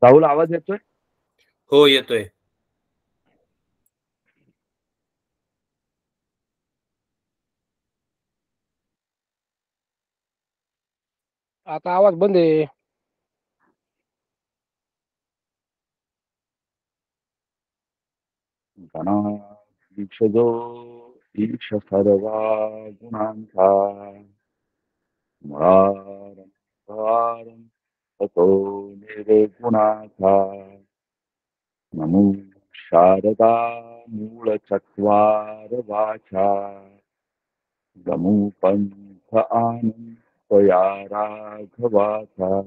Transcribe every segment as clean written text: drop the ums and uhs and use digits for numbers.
राहुल, आवाज येतोय? हो, येतोय. आता आवाज बंद आहे. गणाधीशजो ईश सर्वा गुणांचा मुरारंभारं ततो निर्गुणाचा नमो शारदा मूळचत्वार वाचा गमू पंथ आनंदया राघवाचा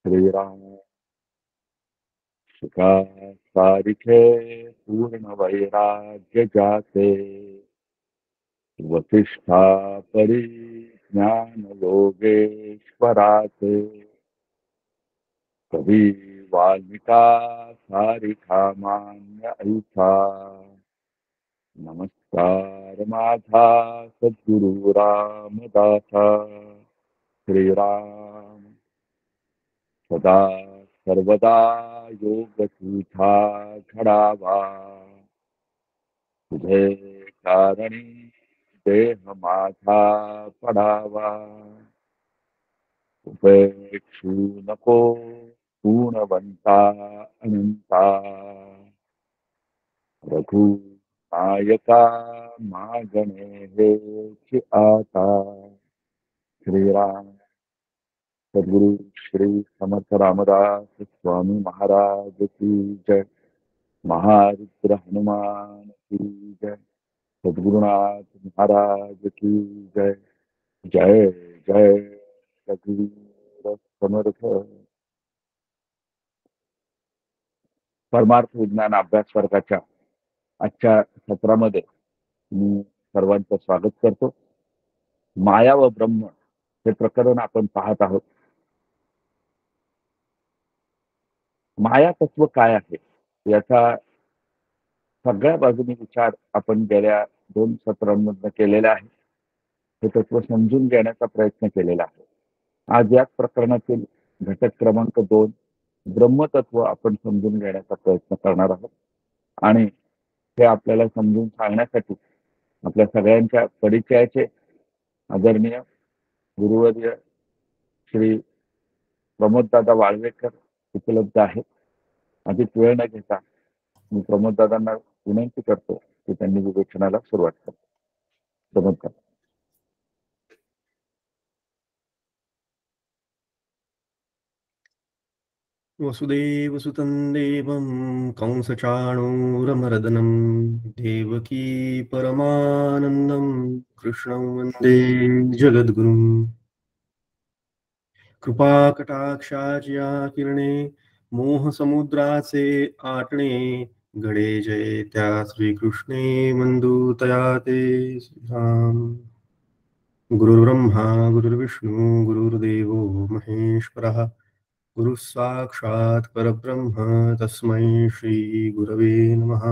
श्रीराम सुखा सारिखे पूर्ण वैराग्य जाते वसिष्ठा परिज्ञान योगेश्वराचे कवी वाल्मिका सारिखा मान्य ऐसा नमस्कार माझा सद्गुरु रामदासा श्रीराम सदा सर्वदा योग तुझा घडावा तुझे कारणी देह माझा पडावा उपेक्षू नको पूर्णवंता अनंता रघु नायका मागणे हेच आता श्रीराम सद्गुरु श्री समर्थ रामदास स्वामी महाराज की जय। महारुद्र हनुमान की जय। सद्गुरुनाथ महाराज की जय। जय जय रघुवीर समर्थ। परमार्थ विज्ञान अभ्यास वर्गाच्या आजच्या सत्रामध्ये मी सर्वांचं स्वागत करतो। माया व ब्रह्म हे प्रकरण आपण पाहत आहोत। माया तत्व काय आहे याचा सगळ्या बाजूने विचार आपण गेल्या 2 सत्रांमध्ये केलेला आहे। हे तत्व समजून घेण्याचा प्रयत्न केलेला आहे। आज या प्रकरणातील घटक क्रमांक 2 ब्रह्मतत्व आपण समजून घेण्याचा प्रयत्न करणार आहोत आणि हे आपल्याला समजून सांगण्यासाठी आपल्या सगळ्यांच्या परिचयाचे आदरणीय गुरुवर्य श्री प्रमोददादा वाळवेकर उपलब्ध आहेत। अधिक वेळ न घेता मी प्रमोददादांना विनंती करतो की त्यांनी विवेचनाला सुरुवात करावी। प्रमोददादा। वसुदेवसुतं देवं कंसचाणूरमर्दनं देवकी परमानन्दं कृष्णं वन्दे जगद्गुरुम्। कृपाकटाक्षाच्या किरणे मोहसमुद्राचे आटणे घडे जय त्या श्रीकृष्णे वंदूतया ते श्रीराम। गुरुर्ब्रह्मा गुरुर्विष्णू गुरुर्देवो महेश्वरः गुरु साक्षात् परब्रह्म तस्मै श्री गुरवे नमः।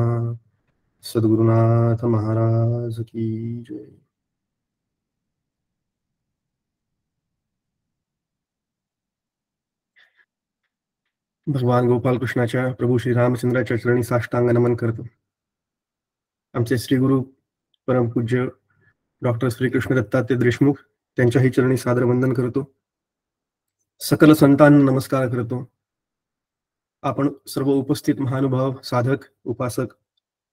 सद्गुरुनाथ महाराज की जय। भगवान गोपाल कृष्णाच्या प्रभू श्री रामचंद्राच्या चरणी साष्टांग नमन करतो। आमचे श्री गुरु परमपूज्य डॉक्टर श्रीकृष्ण दत्तात्रय देशमुख त्यांच्याही चरणी सादर वंदन करतो। सकल संतांना नमस्कार करतो। आपण सर्व उपस्थित महानुभाव साधक उपासक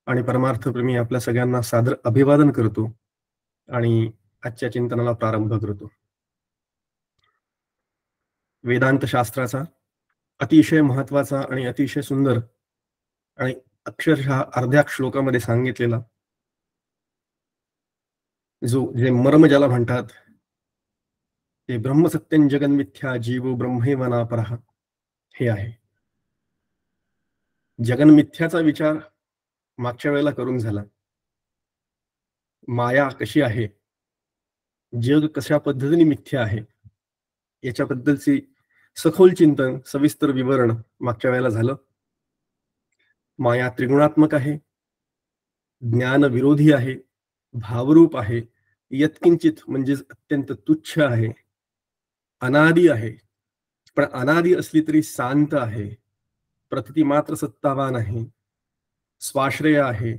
आणि परमार्थप्रेमी आपल्या सगळ्यांना सादर अभिवादन करतो आणि आजच्या चिंतनाला प्रारंभ करतो। वेदांत शास्त्राचा अतिशय महत्वाचा आणि अतिशय सुंदर आणि अक्षरशः अर्ध्या श्लोकामध्ये सांगितलेला जे मर्म ज्याला म्हणतात ते ब्रह्मसत्यं जगन्मिथ्या जीवो ब्रह्मैव नापरः हे आहे। जगन्मिथ्याचा विचार मागच्या वेळेला करून झाला। माया कशी आहे, जग कशा पद्धतीने मिथ्या आहे याच्याबद्दलची सखोल चिंतन सविस्तर विवरण मागच्या वेळेला झालं। माया त्रिगुणात्मक आहे, ज्ञान विरोधी आहे, भावरूप आहे, यत्किंचित म्हणजे अत्यंत तुच्छ आहे, अनादी आहे पण अनादी असली तरी शांत आहे, प्रतीती मात्र सत्तावान आहे, स्वाश्रय आहे,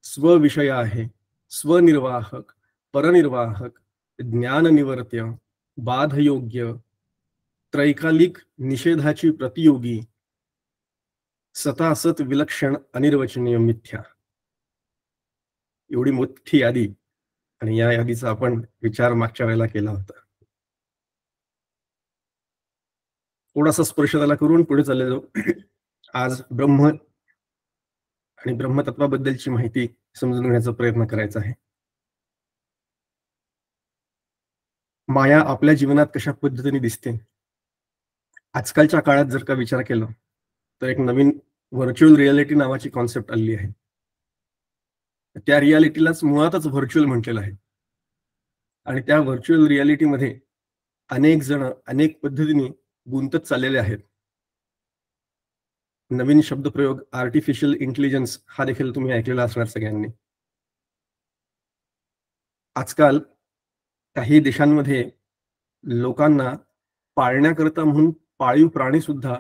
स्वविषय आहे, स्वनिर्वाहक, परनिर्वाहक, ज्ञाननिवर्त्य, बाधयोग्य, त्रैकालिक निषेधाची प्रतियोगी, सतासत विलक्षण अनिर्वचनीय मिथ्या. एवढी मोठी यादी, आणि या यादीचा आपण विचार मागच्या वेळेला केला होता. थोडासा स्पर्श त्याला करून पुढे चालले जाऊ. आज ब्रह्म आणि ब्रह्मतत्वाबद्दलची माहिती समजून घेण्याचा प्रयत्न करायचा आहे. माया आपल्या जीवनात कशा पद्धतीने दिसते. आजकालच्या काळात जर का विचार केला तर एक नवीन व्हर्च्युअल रियालिटी नावाची कॉन्सेप्ट आली आहे. त्या रियालिटीलाच मुळातच व्हर्च्युअल म्हटलेलं आहे. आणि त्या व्हर्च्युअल रियालिटीमध्ये अनेक जण अनेक पद्धतीने गुंतत चाललेले आहेत. नवीन शब्दप्रयोग आर्टिफिशियल इंटेलिजन्स हा देखील तुम्ही ऐकलेला असणार सगळ्यांनी. आजकाल काही देशांमध्ये लोकांना पाळण्याकरता म्हणून पाळीव प्राणी सुद्धा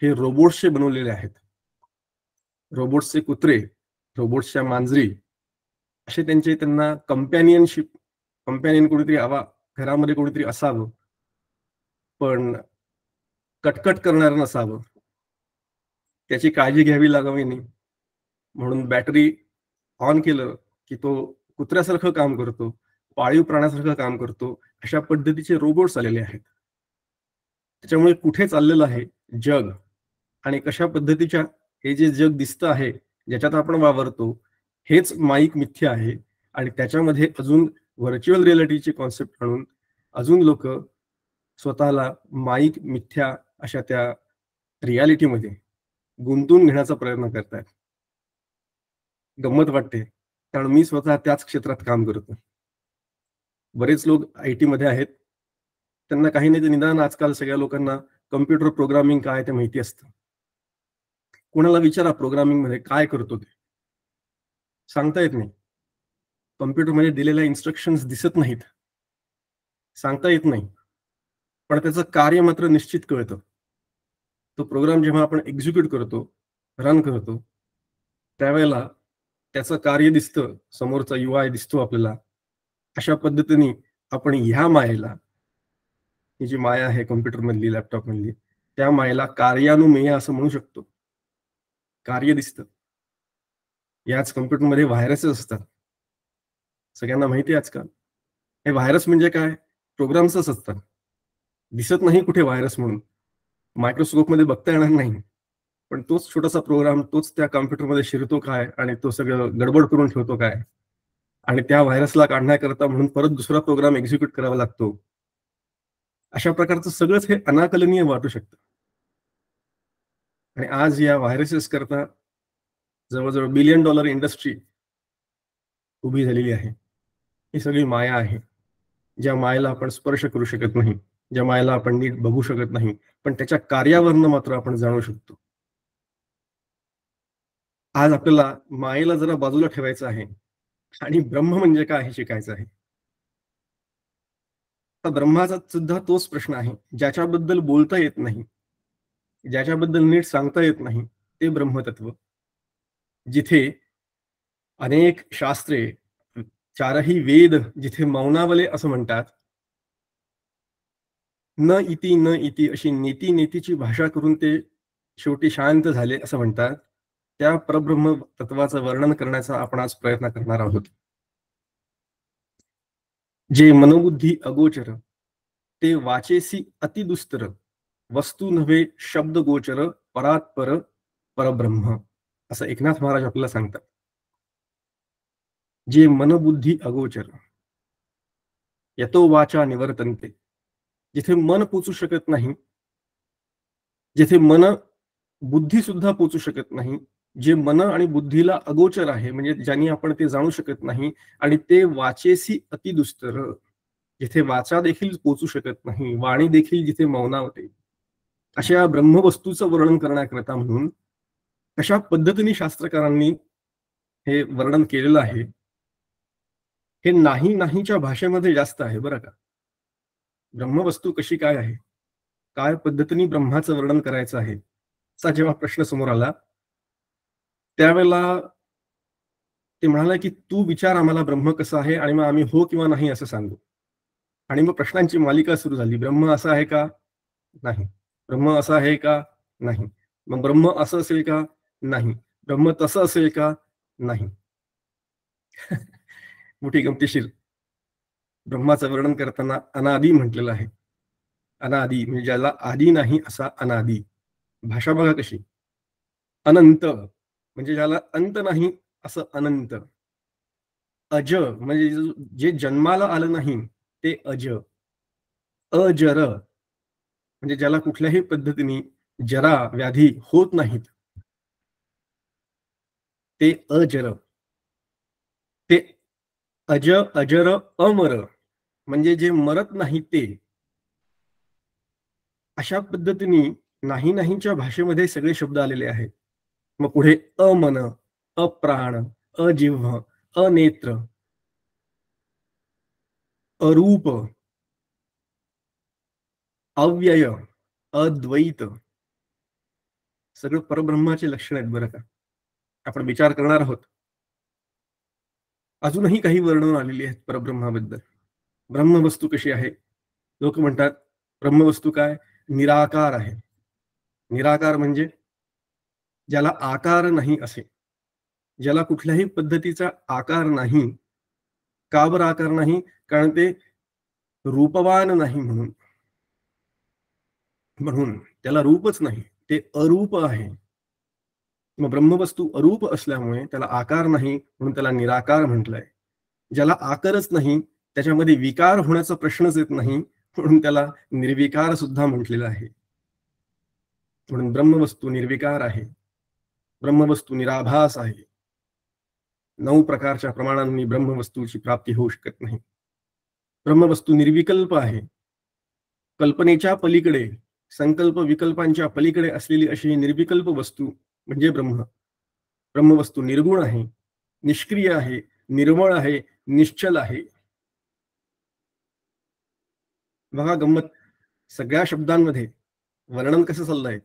हे रोबोट्सचे बनवलेले आहेत. रोबोट्सचे कुत्रे, रोबोट्सच्या मांजरी, असे त्यांना कंपॅनियन कोणीतरी हवा, घरामध्ये कोणीतरी असावं, पण कटकट करणार नसावं, त्याची काळजी घ्यावी लागावी नाही, म्हणून बॅटरी ऑन केलं की तो कुत्र्यासारखं काम करतो, पाळीव प्राण्यासारखं काम करतो, अशा पद्धतीचे रोबोट्स आलेले आहेत. त्याच्यामुळे कुठे चाललेलं आहे जग आणि कशा पद्धतीच्या हे जे जग दिसतं आहे, ज्याच्यात आपण वावरतो, हेच माईक मिथ्या आहे. आणि त्याच्यामध्ये अजून व्हर्च्युअल रियालिटीची कॉन्सेप्ट आणून अजून लोक स्वतःला माईक मिथ्या अशा त्या रियालिटीमध्ये गुंतवून घेण्याचा प्रयत्न करतात. गंमत वाटते, कारण मी स्वतः त्याच क्षेत्रात काम करतो. बरेच लोक IT मध्ये आहेत, त्यांना काही नाही ते निदान आजकाल सगळ्या लोकांना कम्प्युटर प्रोग्रामिंग काय ते माहिती असतं. कोणाला विचारा प्रोग्रामिंग मध्ये काय करतो ते सांगता येत नाही. कम्प्युटरमध्ये दिलेल्या इन्स्ट्रक्शन्स दिसत नाहीत, सांगता येत नाही, पण त्याचं कार्य मात्र निश्चित कळतं. तो प्रोग्राम जेव्हा आपण एक्झिक्यूट करतो, रन करतो, त्यावेळेला त्याचं कार्य दिसतं, समोरचा UI दिसतो आपल्याला. अशा पद्धतीने आपण ह्या मायेला, ही जी माया आहे कम्प्युटरमधली, लॅपटॉपमधली, त्या मायेला कार्यानुमेय असं म्हणू शकतो. कार्य दिसतं. याच कम्प्युटरमध्ये व्हायरसेस असतात, सगळ्यांना माहिती आहे आजकाल. हे व्हायरस म्हणजे काय? प्रोग्राम्सच असतात. दिसत नाही कुठे व्हायरस म्हणून, मायक्रोस्कोपमध्ये बघता येणार नाही, पण तोच छोटासा प्रोग्राम तोच त्या कॉम्प्युटरमध्ये शिरतो काय आणि तो सगळं गडबड करून ठेवतो काय, आणि त्या व्हायरसला काढण्याकरता म्हणून परत दुसरा प्रोग्राम एक्झिक्यूट करावा लागतो. अशा प्रकारचं सगळंच हे अनाकलनीय वाटू शकतं. आणि आज या व्हायरसेस करता जवळजवळ $1 बिलियन इंडस्ट्री उभी झालेली आहे. ही सगळी माया आहे, ज्या मायेला आपण स्पर्श करू शकत नाही, ज्या मायेला आपण नीट बघू शकत नाही, पण त्याच्या कार्यावरनं मात्र आपण जाणू शकतो. आज आपल्याला मायेला जरा बाजूला ठेवायचं आहे आणि ब्रह्म म्हणजे काय हे शिकायचं आहे. तर ब्रह्माचा सुद्धा तोच प्रश्न आहे, ज्याच्याबद्दल बोलता येत नाही, ज्याच्याबद्दल नीट सांगता येत नाही, ते ब्रह्मतत्व. जिथे अनेक शास्त्रे, 4ही वेद जिथे मौनावले असं म्हणतात, न इति अशी नेतीची भाषा करून ते शेवटी शांत झाले असं म्हणतात. त्या परब्रह्म तत्वाचं वर्णन करण्याचा आपण आज प्रयत्न करणार आहोत. जे मनोबुद्धी अगोचर, ते वाचेसी अतिदुस्तर, वस्तू नव्हे शब्द गोचर, परात्पर परब्रह्म, असं एकनाथ महाराज आपल्याला सांगतात. जे मनबुद्धी अगोचर, यतो वाचा निवर्तन्ते, जिथे मन पोचू शकत नाही, जिथे मन बुद्धी सुद्धा पोचू शकत नाही, जे मन आणि बुद्धीला अगोचर आहे, म्हणजे ज्यांनी आपण ते जाणू शकत नाही, आणि ते वाचेसी अतिदुस्तर, जिथे वाचा देखील पोचू शकत नाही, वाणी देखील जिथे मौनावते, अशा ब्रह्मवस्तूचं वर्णन करण्याकरता म्हणून कशा पद्धतीने शास्त्रकारांनी हे वर्णन केलेलं आहे, हे नाहीच्या भाषेमध्ये जास्त आहे बरं का. ब्रह्मवस्तू कशी काय आहे काय पद्धतीने ब्रह्माचं वर्णन करायचं आहे असा जेव्हा प्रश्न समोर आला, त्यावेळेला ते म्हणाले की तू विचार आम्हाला ब्रह्म कसं आहे आणि मग आम्ही हो किंवा नाही असं सांगू. आणि मग प्रश्नांची मालिका सुरू झाली. ब्रह्म असं आहे का? नाही. ब्रह्म असं आहे का? नाही. मग ब्रह्म असं असेल का? नाही. ब्रह्म तसं असेल का? नाही. मोठी गमतीशीर ब्रह्माचं वर्णन करताना अनादी म्हटलेलं आहे. अनादी म्हणजे ज्याला आदी नाही असा अनादी. भाषा बघा कशी. अनंत म्हणजे ज्याला अंत नाही असं अनंत. अज म्हणजे जे जन्माला आलं नाही ते अज. अजर म्हणजे ज्याला कुठल्याही पद्धतीने जरा व्याधी होत नाहीत ते अजर. ते अज अजर अमर म्हणजे जे मरत नाही ते. अशा पद्धतीने नाही नाहीच्या भाषेमध्ये सगळे शब्द आलेले आहेत. मग पुढे अमन, अप्राण, अजिव्ह, अनेत्र, अरूप, अव्यय, अद्वैत सगळं परब्रह्माचे लक्षण आहेत बरं का. आपण विचार करणार आहोत. अजूनही काही वर्णन आलेली आहेत परब्रह्माबद्दल. ब्रह्मवस्तू कशी आहे? लोक म्हणतात ब्रह्मवस्तू काय? निराकार आहे. निराकार म्हणजे ज्याला आकार नाही असे, ज्याला कुठल्याही पद्धतीचा आकार नाही. का बरं आकार नाही? कारण ते रूपवान नाही म्हणून. म्हणून त्याला रूपच नाही, ते अरूप आहे. मग ब्रह्मवस्तू अरूप असल्यामुळे त्याला आकार नाही म्हणून त्याला निराकार म्हटलंय. ज्याला आकारच नाही, त्याच्यामध्ये विकार होण्याचा प्रश्नच येत नाही म्हणून त्याला निर्विकार सुद्धा म्हटलेलं आहे. म्हणून ब्रह्मवस्तू निर्विकार आहे. ब्रह्मवस्तू निराभास आहे. 9 प्रकारच्या प्रमाणांनी ब्रह्मवस्तूची प्राप्ती होऊ शकत नाही. ब्रह्मवस्तू निर्विकल्प आहे. कल्पनेच्या पलीकडे, संकल्प विकल्पांच्या पलीकडे असलेली अशी निर्विकल्प वस्तू म्हणजे ब्रह्म. ब्रह्मवस्तू निर्गुण आहे, निष्क्रिय आहे, निर्मळ आहे, निश्चल आहे. बघा गंमत, सगळ्या शब्दांमध्ये वर्णन कसं चाललंय?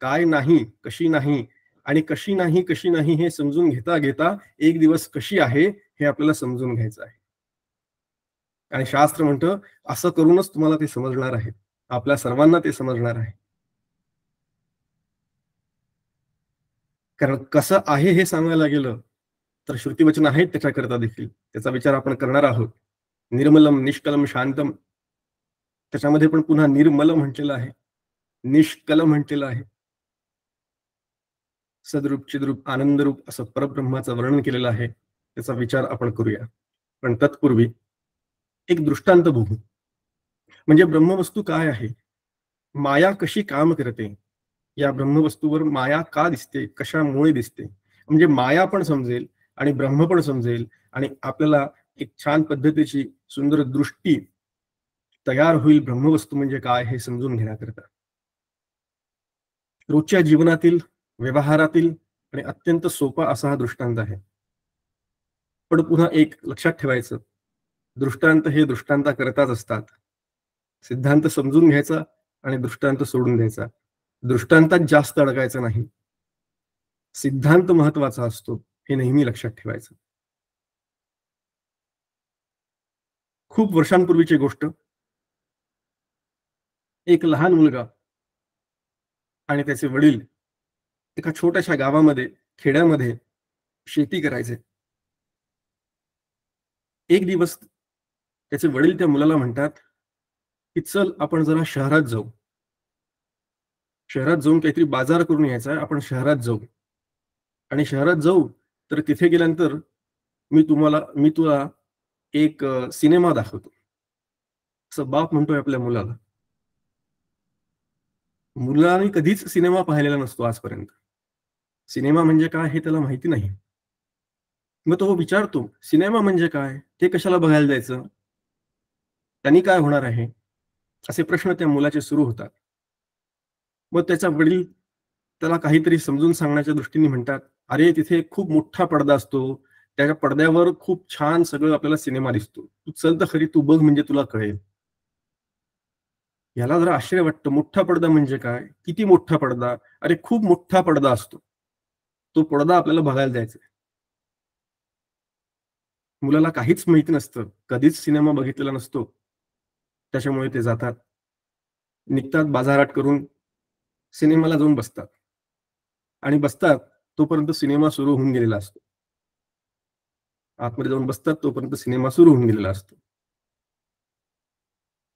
काय नाही, कशी नाही आणि कशी नाही कशी नाही हे समजून घेता घेता एक दिवस कशी आहे हे आपल्याला समजून घ्यायचं आहे. आणि शास्त्र म्हणतं असं करूनच तुम्हाला ते समजणार आहे. आपल्या सर्वांना ते समजणार आहे. कारण कसं आहे हे सांगायला गेलं तर श्रुतिवचन आहेत त्याच्याकरता देखील. त्याचा विचार आपण करणार आहोत. निर्मलम निष्कलम शांतम, त्याच्यामध्ये पण पुन्हा निर्मल म्हटलेलं आहे, निष्कल म्हटलेलं आहे. सदरूप चिद्रूप आनंदरूप असं परब्रह्माचं वर्णन केलेलं आहे. त्याचा विचार आपण करूया. पण तत्पूर्वी एक दृष्टांत बघू. म्हणजे ब्रह्मवस्तू काय आहे, माया कशी काम करते, या ब्रह्मवस्तूवर माया का दिसते, कशामुळे दिसते, म्हणजे माया पण समजेल आणि ब्रह्म पण समजेल आणि आपल्याला एक छान पद्धतीची सुंदर दृष्टी तयार होईल ब्रह्मवस्तू म्हणजे काय हे समजून घेण्याकरता. रोजच्या जीवनातील, व्यवहारातील आणि अत्यंत सोपा असा हा दृष्टांत आहे. पण पुन्हा एक लक्षात ठेवायचं, दृष्टांत हे दृष्टांता करताच असतात. सिद्धांत समजून घ्यायचा आणि दृष्टांत सोडून द्यायचा. दृष्टांतात जास्त अडकायचं नाही. सिद्धांत महत्वाचा असतो हे नेहमी लक्षात ठेवायचं. खूप वर्षांपूर्वीची गोष्ट. एक लहान मुलगा आणि त्याचे वडील एका छोट्याशा गावामध्ये, खेड्यामध्ये शेती करायचे. एक दिवस त्याचे वडील त्या मुलाला म्हणतात की चल आपण जरा शहरात जाऊ. शहरात जाऊन काहीतरी बाजार करून यायचा आहे, आपण शहरात जाऊ. आणि शहरात जाऊ तर तिथे गेल्यानंतर मी तुला एक सिनेमा दाखवतो, असं बाप म्हणतोय आपल्या मुलाला. मुलाने कधीच सिनेमा पाहिलेला नसतो आजपर्यंत. सिनेमा म्हणजे काय हे त्याला माहिती नाही. मग तो विचारतो सिनेमा म्हणजे काय, ते कशाला बघायला जायचं, त्यांनी काय होणार आहे, असे प्रश्न त्या मुलाचे सुरू होतात. मग त्याचा वडील त्याला काहीतरी समजून सांगण्याच्या दृष्टीने म्हणतात, अरे तिथे खूप मोठा पडदा असतो, त्याच्या पडद्यावर खूप छान सगळं आपल्याला सिनेमा दिसतो, तू चल तर खरी, तू बघ म्हणजे तुला कळेल. याला जरा आश्चर्य वाटतं. मोठा पडदा म्हणजे काय? किती मोठा पडदा? अरे खूप मोठा पडदा असतो. तो पडदा आपल्याला बघायला द्यायचा आहे. मुलाला काहीच माहिती नसतं, कधीच सिनेमा बघितलेला नसतो. त्याच्यामुळे ते जातात, निघतात बाजारात करून, सिनेमाला जाऊन बसतात आणि बसतात तोपर्यंत सिनेमा सुरू होऊन गेलेला असतो. आतमध्ये जाऊन बसतात तोपर्यंत सिनेमा सुरू होऊन गेलेला असतो.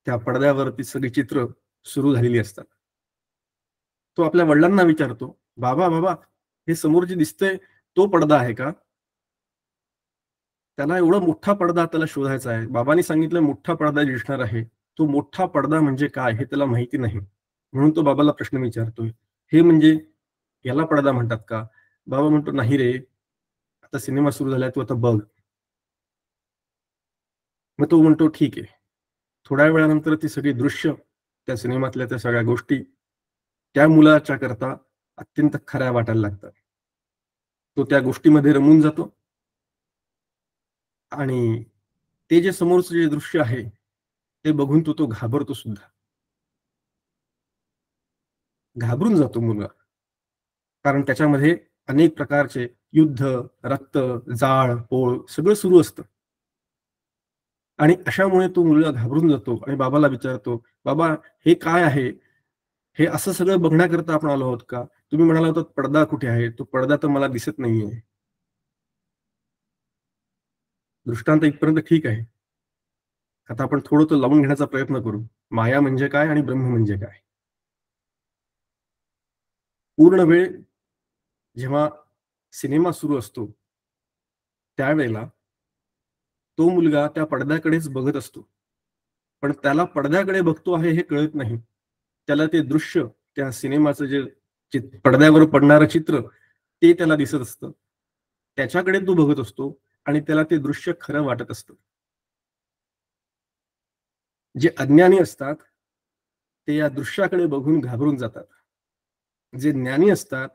त्या पडद्यावरती सगळी चित्र सुरू झालेली असतात. तो आपल्या वडिलांना विचारतो, बाबा बाबा हे समोर जे दिसतंय तो पडदा आहे का? त्याला एवढा मोठा पडदा त्याला शोधायचा आहे. बाबांनी सांगितलं मोठा पडदा दिसणार आहे. तो मोठा पडदा म्हणजे काय हे त्याला माहिती नाही. म्हणून तो बाबाला प्रश्न विचारतोय, हे म्हणजे याला पडदा म्हणतात का? बाबा म्हणतो, नाही रे, आता सिनेमा सुरू झालाय, तू आता बघ. मग तो म्हणतो, ठीक आहे. थोड्या वेळानंतर ती सगळी दृश्य, त्या सिनेमातल्या त्या सगळ्या गोष्टी त्या मुलाच्या करता अत्यंत खऱ्या वाटायला लागतात. तो त्या गोष्टीमध्ये रमून जातो आणि ते जे समोरचं जे दृश्य आहे ते बघून तो घाबरतो सुद्धा. घाबरून जातो मुलगा, कारण त्याच्यामध्ये अनेक प्रकारचे युद्ध, रक्त, जाळ, पोळ सगळं सुरू असतं. आणि अशामुळे तो मुलगा घाबरून जातो आणि बाबाला विचारतो, बाबा हे काय आहे? हे असं सगळं बघण्याकरता आपण आलो आहोत का? तुम्ही म्हणाला होता पडदा कुठे आहे? तो पडदा तर मला दिसत नाहीये. दृष्टांत इथपर्यंत ठीक आहे. आता आपण थोडं तो लावून घेण्याचा प्रयत्न करू. माया म्हणजे काय आणि ब्रह्म म्हणजे काय? पूर्ण वेळ जेव्हा सिनेमा सुरू असतो त्यावेळेला तो मुलगा त्या पडद्याकडेच बघत असतो. पण त्याला पडद्याकडे बघतो आहे हे कळत नाही. त्याला ते दृश्य, त्या सिनेमाचं जे पडद्यावर पडणारं चित्र ते त्याला दिसत असतं. त्याच्याकडे तो बघत असतो आणि त्याला ते दृश्य खरं वाटत असतं. जे अज्ञानी असतात ते या दृश्याकडे बघून घाबरून जातात. जे ज्ञानी असतात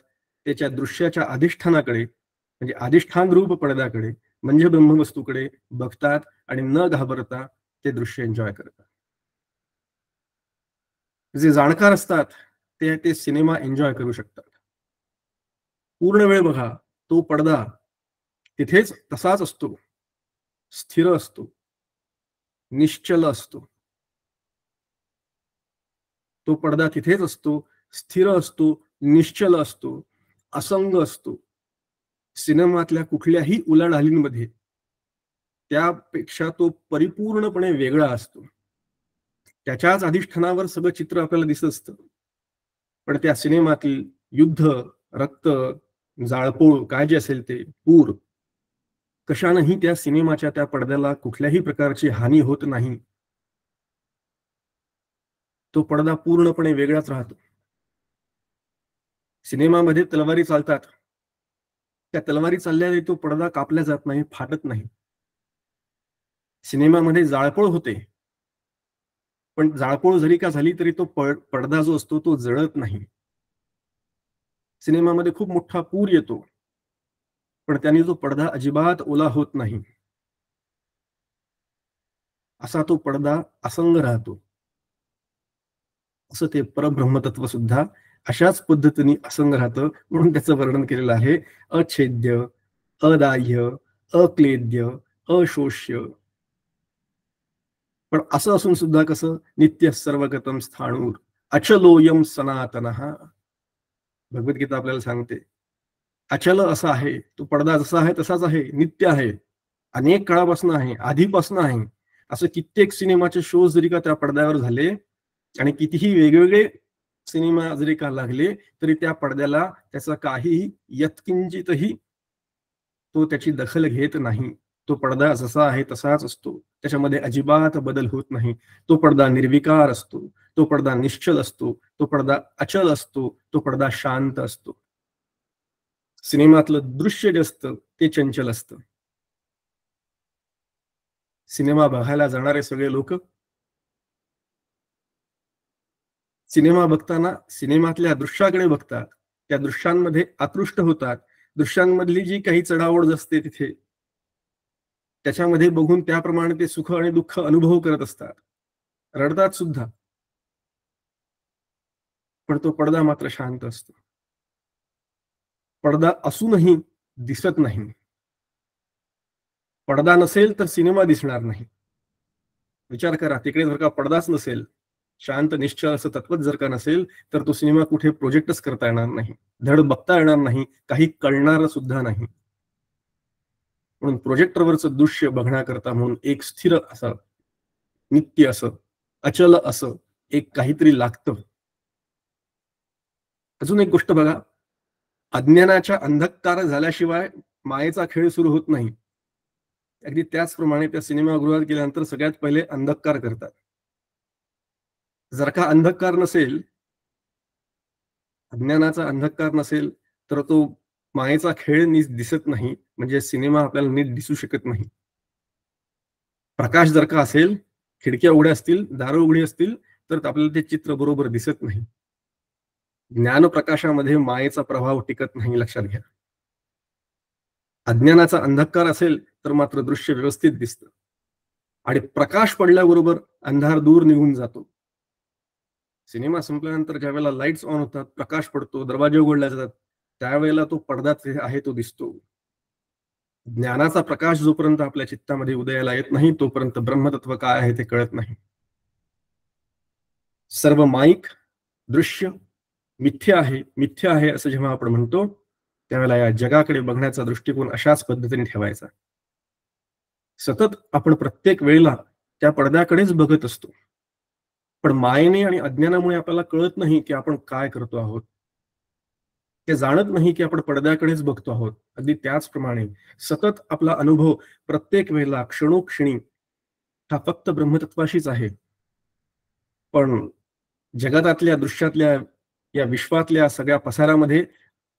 त्याच्या दृश्याच्या अधिष्ठानाकडे, म्हणजे अधिष्ठान रूप पडद्याकडे म्हणजे ब्रह्मवस्तूकडे बघतात आणि न घाबरता ते दृश्य एन्जॉय करतात. जे जाणकार असतात ते सिनेमा एन्जॉय करू शकतात. पूर्ण वेळ बघा, तो पडदा तिथेच तसाच असतो, स्थिर असतो, निश्चल असतो. तो पडदा तिथेच असतो, स्थिर असतो, निश्चल असतो, असंग असतो. सिनेमातल्या कुठल्याही उलाढालींमध्ये त्यापेक्षा तो परिपूर्णपणे वेगळा असतो. त्याच्याच अधिष्ठानावर सगळं चित्र आपल्याला दिसत असतं. पण त्या सिनेमातील युद्ध, रक्त, जाळपोळ काय जे असेल ते पूर, कशानंही त्या सिनेमाच्या त्या पडद्याला कुठल्याही प्रकारची हानी होत नाही. तो पडदा पूर्णपणे वेगळाच राहतो. सिनेमामध्ये तलवारी चालतात, त्या तलवारी चालल्याने तो पडदा कापला जात नाही, फाटत नाही. सिनेमामध्ये जाळपोळ होते, पण जाळपोळ जरी का झाली तरी तो पडदा जो असतो तो जळत नाही. सिनेमामध्ये खूप मोठा पूर येतो, पण त्याने जो पडदा अजिबात ओला होत नाही. असा तो पडदा असंग राहतो. असं ते परब्रह्मतत्व सुद्धा अशाच पद्धतीने असंग राहतं. म्हणून त्याचं वर्णन केलेलं आहे, अछेद्य, अदाह्य, अक्लेद्य, अशोष्य. पण असं असून सुद्धा कसं, नित्य सर्वगतम स्थाणूर अचलोयम सनातनः. भगवद्गीता आपल्याला सांगते, अचल असा आहे तो पडदा, जसा आहे तसाच आहे, नित्य आहे, अनेक काळापासून आहे, आधीपासून आहे. असं कित्येक सिनेमाचे शो जरी का त्या पडद्यावर झाले आणि कितीही वेगवेगळे सिनेमा जरी का लागले तरी त्या पडद्याला त्याचा काहीही यत्किंचितही तो त्याची दखल घेत नाही. तो पडदा जसा आहे तसाच असतो, त्याच्यामध्ये अजिबात बदल होत नाही. तो पडदा निर्विकार असतो, तो पडदा निश्चल असतो, तो पडदा अचल असतो, तो पडदा शांत असतो. सिनेमातलं दृश्य जे असतं ते चंचल असतं. सिनेमा बघायला जाणारे सगळे लोक सिनेमा बघताना सिनेमातल्या दृश्याकडे बघतात, त्या दृश्यांमध्ये आकृष्ट होतात. दृश्यांमधली जी काही चढाओढ असते तिथे त्याच्यामध्ये बघून त्याप्रमाणे ते सुख आणि दुःख अनुभव करत असतात, रडतात सुद्धा. पण तो पडदा मात्र शांत असतो. पडदा असूनही दिसत नाही. पडदा नसेल तर सिनेमा दिसणार नाही. विचार करा, तिकडे जर का पडदाच नसेल, शांत निश्चल असं तत्वच जर का नसेल, तर तो सिनेमा कुठे प्रोजेक्टच करता येणार नाही, धड बघता येणार नाही, काही कळणार सुद्धा नाही. म्हणून प्रोजेक्टरवरचं दृश्य बघण्याकरता म्हणून एक स्थिर असं, नित्य असं, अचल असं एक काहीतरी लागतं. अजून एक गोष्ट बघा, अज्ञानाच्या अंधकार झाल्याशिवाय मायेचा खेळ सुरू होत नाही. अगदी त्याचप्रमाणे त्या सिनेमागृहात गेल्यानंतर सगळ्यात पहिले अंधकार करतात. जर का अंधकार नसेल, अज्ञानाचा अंधकार नसेल, तर तो मायेचा खेळ नीट दिसत नाही, म्हणजे सिनेमा आपल्याला नीट दिसू शकत नाही. प्रकाश जर का असेल, खिडक्या उघड्या असतील, दारं उघडी असतील, तर आपल्याला ते चित्र बरोबर दिसत नाही. ज्ञानप्रकाशामध्ये मायेचा प्रभाव टिकत नाही, लक्षात घ्या. अज्ञानाचा अंधकार असेल तर मात्र दृश्य व्यवस्थित दिसतं आणि प्रकाश पडल्याबरोबर अंधार दूर निघून जातो. सिनेमा संपल्यानंतर ज्या वेळेला लाईट्स ऑन होतात, प्रकाश पडतो, दरवाजे उघडले जातात, त्यावेळेला तो पडदा आहे तो दिसतो. ज्ञानाचा प्रकाश जोपर्यंत आपल्या चित्तामध्ये उदयाला येत नाही, तोपर्यंत ब्रह्मतत्व काय आहे ते कळत नाही. सर्व माईक दृश्य मिथ्या आहे असं जेव्हा आपण म्हणतो, त्यावेळेला या जगाकडे बघण्याचा दृष्टिकोन अशाच पद्धतीने ठेवायचा. सतत आपण प्रत्येक वेळेला त्या पडद्याकडेच बघत असतो, पण मायेने आणि अज्ञानामुळे आपल्याला कळत नाही की आपण काय करतो आहोत. ते जाणत नाही की आपण पडद्याकडेच बघतो आहोत. अगदी त्याचप्रमाणे सतत आपला अनुभव प्रत्येक वेळेला क्षणोक्षणी हा फक्त ब्रह्मतत्वाशीच आहे. पण जगतातल्या दृश्यातल्या या विश्वातल्या सगळ्या पसारामध्ये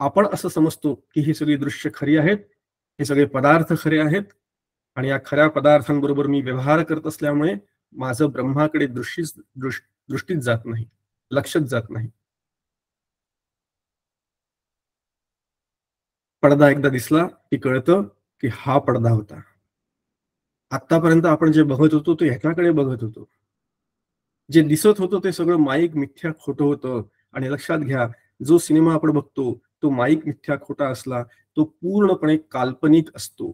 आपण असं समजतो की ही सगळी दृश्य खरी आहेत, हे सगळे पदार्थ खरे आहेत आणि या खऱ्या पदार्थांबरोबर मी व्यवहार करत असल्यामुळे माझं ब्रह्माकडे दृष्टीच जात नाही, लक्षच जात नाही. पडदा एकदा दिसला की कळतं की हा पडदा होता. आतापर्यंत आपण जे बघत होतो ते ह्याच्याकडे बघत होतो. जे दिसत होतं ते सगळं माईक मिथ्या खोटं होतं. आणि लक्षात घ्या, जो सिनेमा आपण बघतो तो माईक मिथ्या खोटा असला, तो पूर्णपणे काल्पनिक असतो.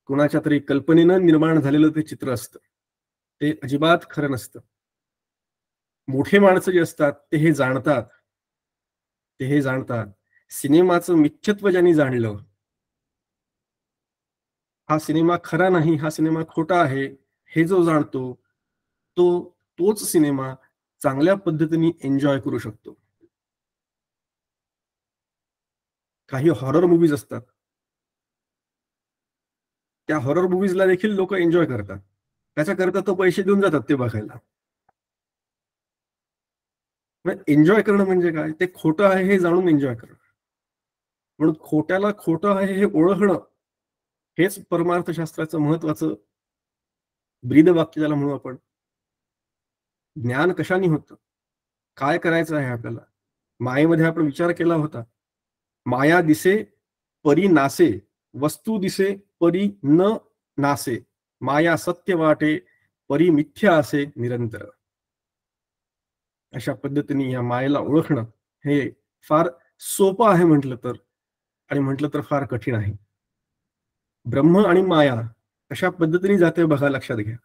कोणाच्या तरी कल्पनेनं निर्माण झालेलं ते चित्र असतं, ते अजिबात खरं नसतं. मोठे माणसं जे असतात ते हे जाणतात. सिनेमाचं मिथ्यत्व ज्यांनी जाणलं, हा सिनेमा खरा नाही, हा सिनेमा खोटा आहे, हे जो जाणतो, तोच सिनेमा चांगल्या पद्धतीने एन्जॉय करू शकतो. काही हॉरर मूव्हीज असतात, त्या हॉरर मूव्हीजला देखील लोक एन्जॉय करतात. त्याच्याकरता तो पैसे देऊन जातात ते बघायला. एन्जॉय करणं म्हणजे काय? ते खोटं आहे हे जाणून एन्जॉय करणं. म्हणून खोट्याला खोटं आहे हे ओळखणं, हेच परमार्थशास्त्राचं महत्वाचं ब्रीद वाक्य ज्याला म्हणू आपण. ज्ञान कशाने होतं, काय करायचं आहे आपल्याला. मायेमध्ये आपण विचार केला होता, माया दिसे परी नासे, वस्तू दिसे परी न नासे, माया सत्य वाटे परी मिथ्या असे निरंतर. अशा पद्धतीने या मायेला ओळखणं हे फार सोपं आहे म्हटलं तर, आणि म्हटलं तर फार कठीण आहे. ब्रह्म आणि माया अशा पद्धतीने जाते बघा, लक्षात घ्या.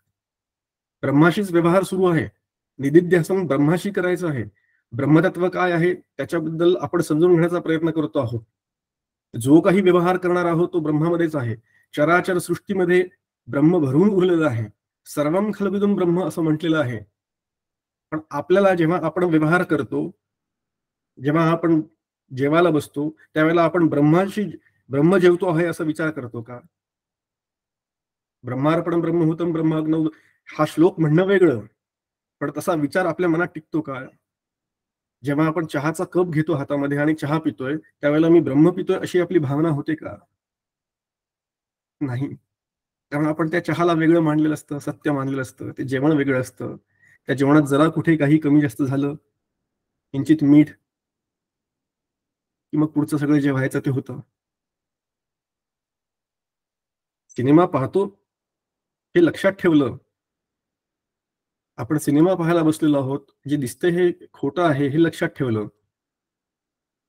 ब्रह्माशीच व्यवहार सुरू आहे, निदिध्यासन ब्रह्माशी करायचं आहे. ब्रह्मतत्व काय आहे त्याच्याबद्दल आपण समजून घेण्याचा प्रयत्न करतो आहोत. जो काही व्यवहार करणार आहोत तो ब्रह्मामध्येच आहे. चराचर सृष्टीमध्ये ब्रह्म भरून उरलेलं आहे. सर्वम खलविदुम ब्रह्म असं म्हटलेलं आहे. पण आपल्याला जेव्हा आपण व्यवहार करतो, जेव्हा आपण जेवायला बसतो, त्यावेळेला आपण ब्रह्म जेवतो आहे असा विचार करतो का? ब्रह्मार्पणं ब्रह्मभूतं ब्रह्माग्नौ हा श्लोक म्हणणं वेगळं, पण तसा विचार आपल्या मनात टिकतो का? जेव्हा आपण चहाचा कप घेतो हातामध्ये आणि चहा पितोय, त्यावेळेला मी ब्रह्म पितोय अशी आपली भावना होते का? नाही. कारण आपण त्या चहाला वेगळं मानलेलं असतं, सत्य मानलेलं असतं. ते जेवण वेगळं असतं. त्या जेवणात जरा कुठे काही कमी जास्त झालं, किंचित मीठ, की मग पुढचं सगळं जे व्हायचं ते होतं. सिनेमा पाहतो हे लक्षात ठेवलं आपण सिनेमा पाहायला बसलेलो आहोत, जे दिसतंय हे खोटं आहे हे लक्षात ठेवलं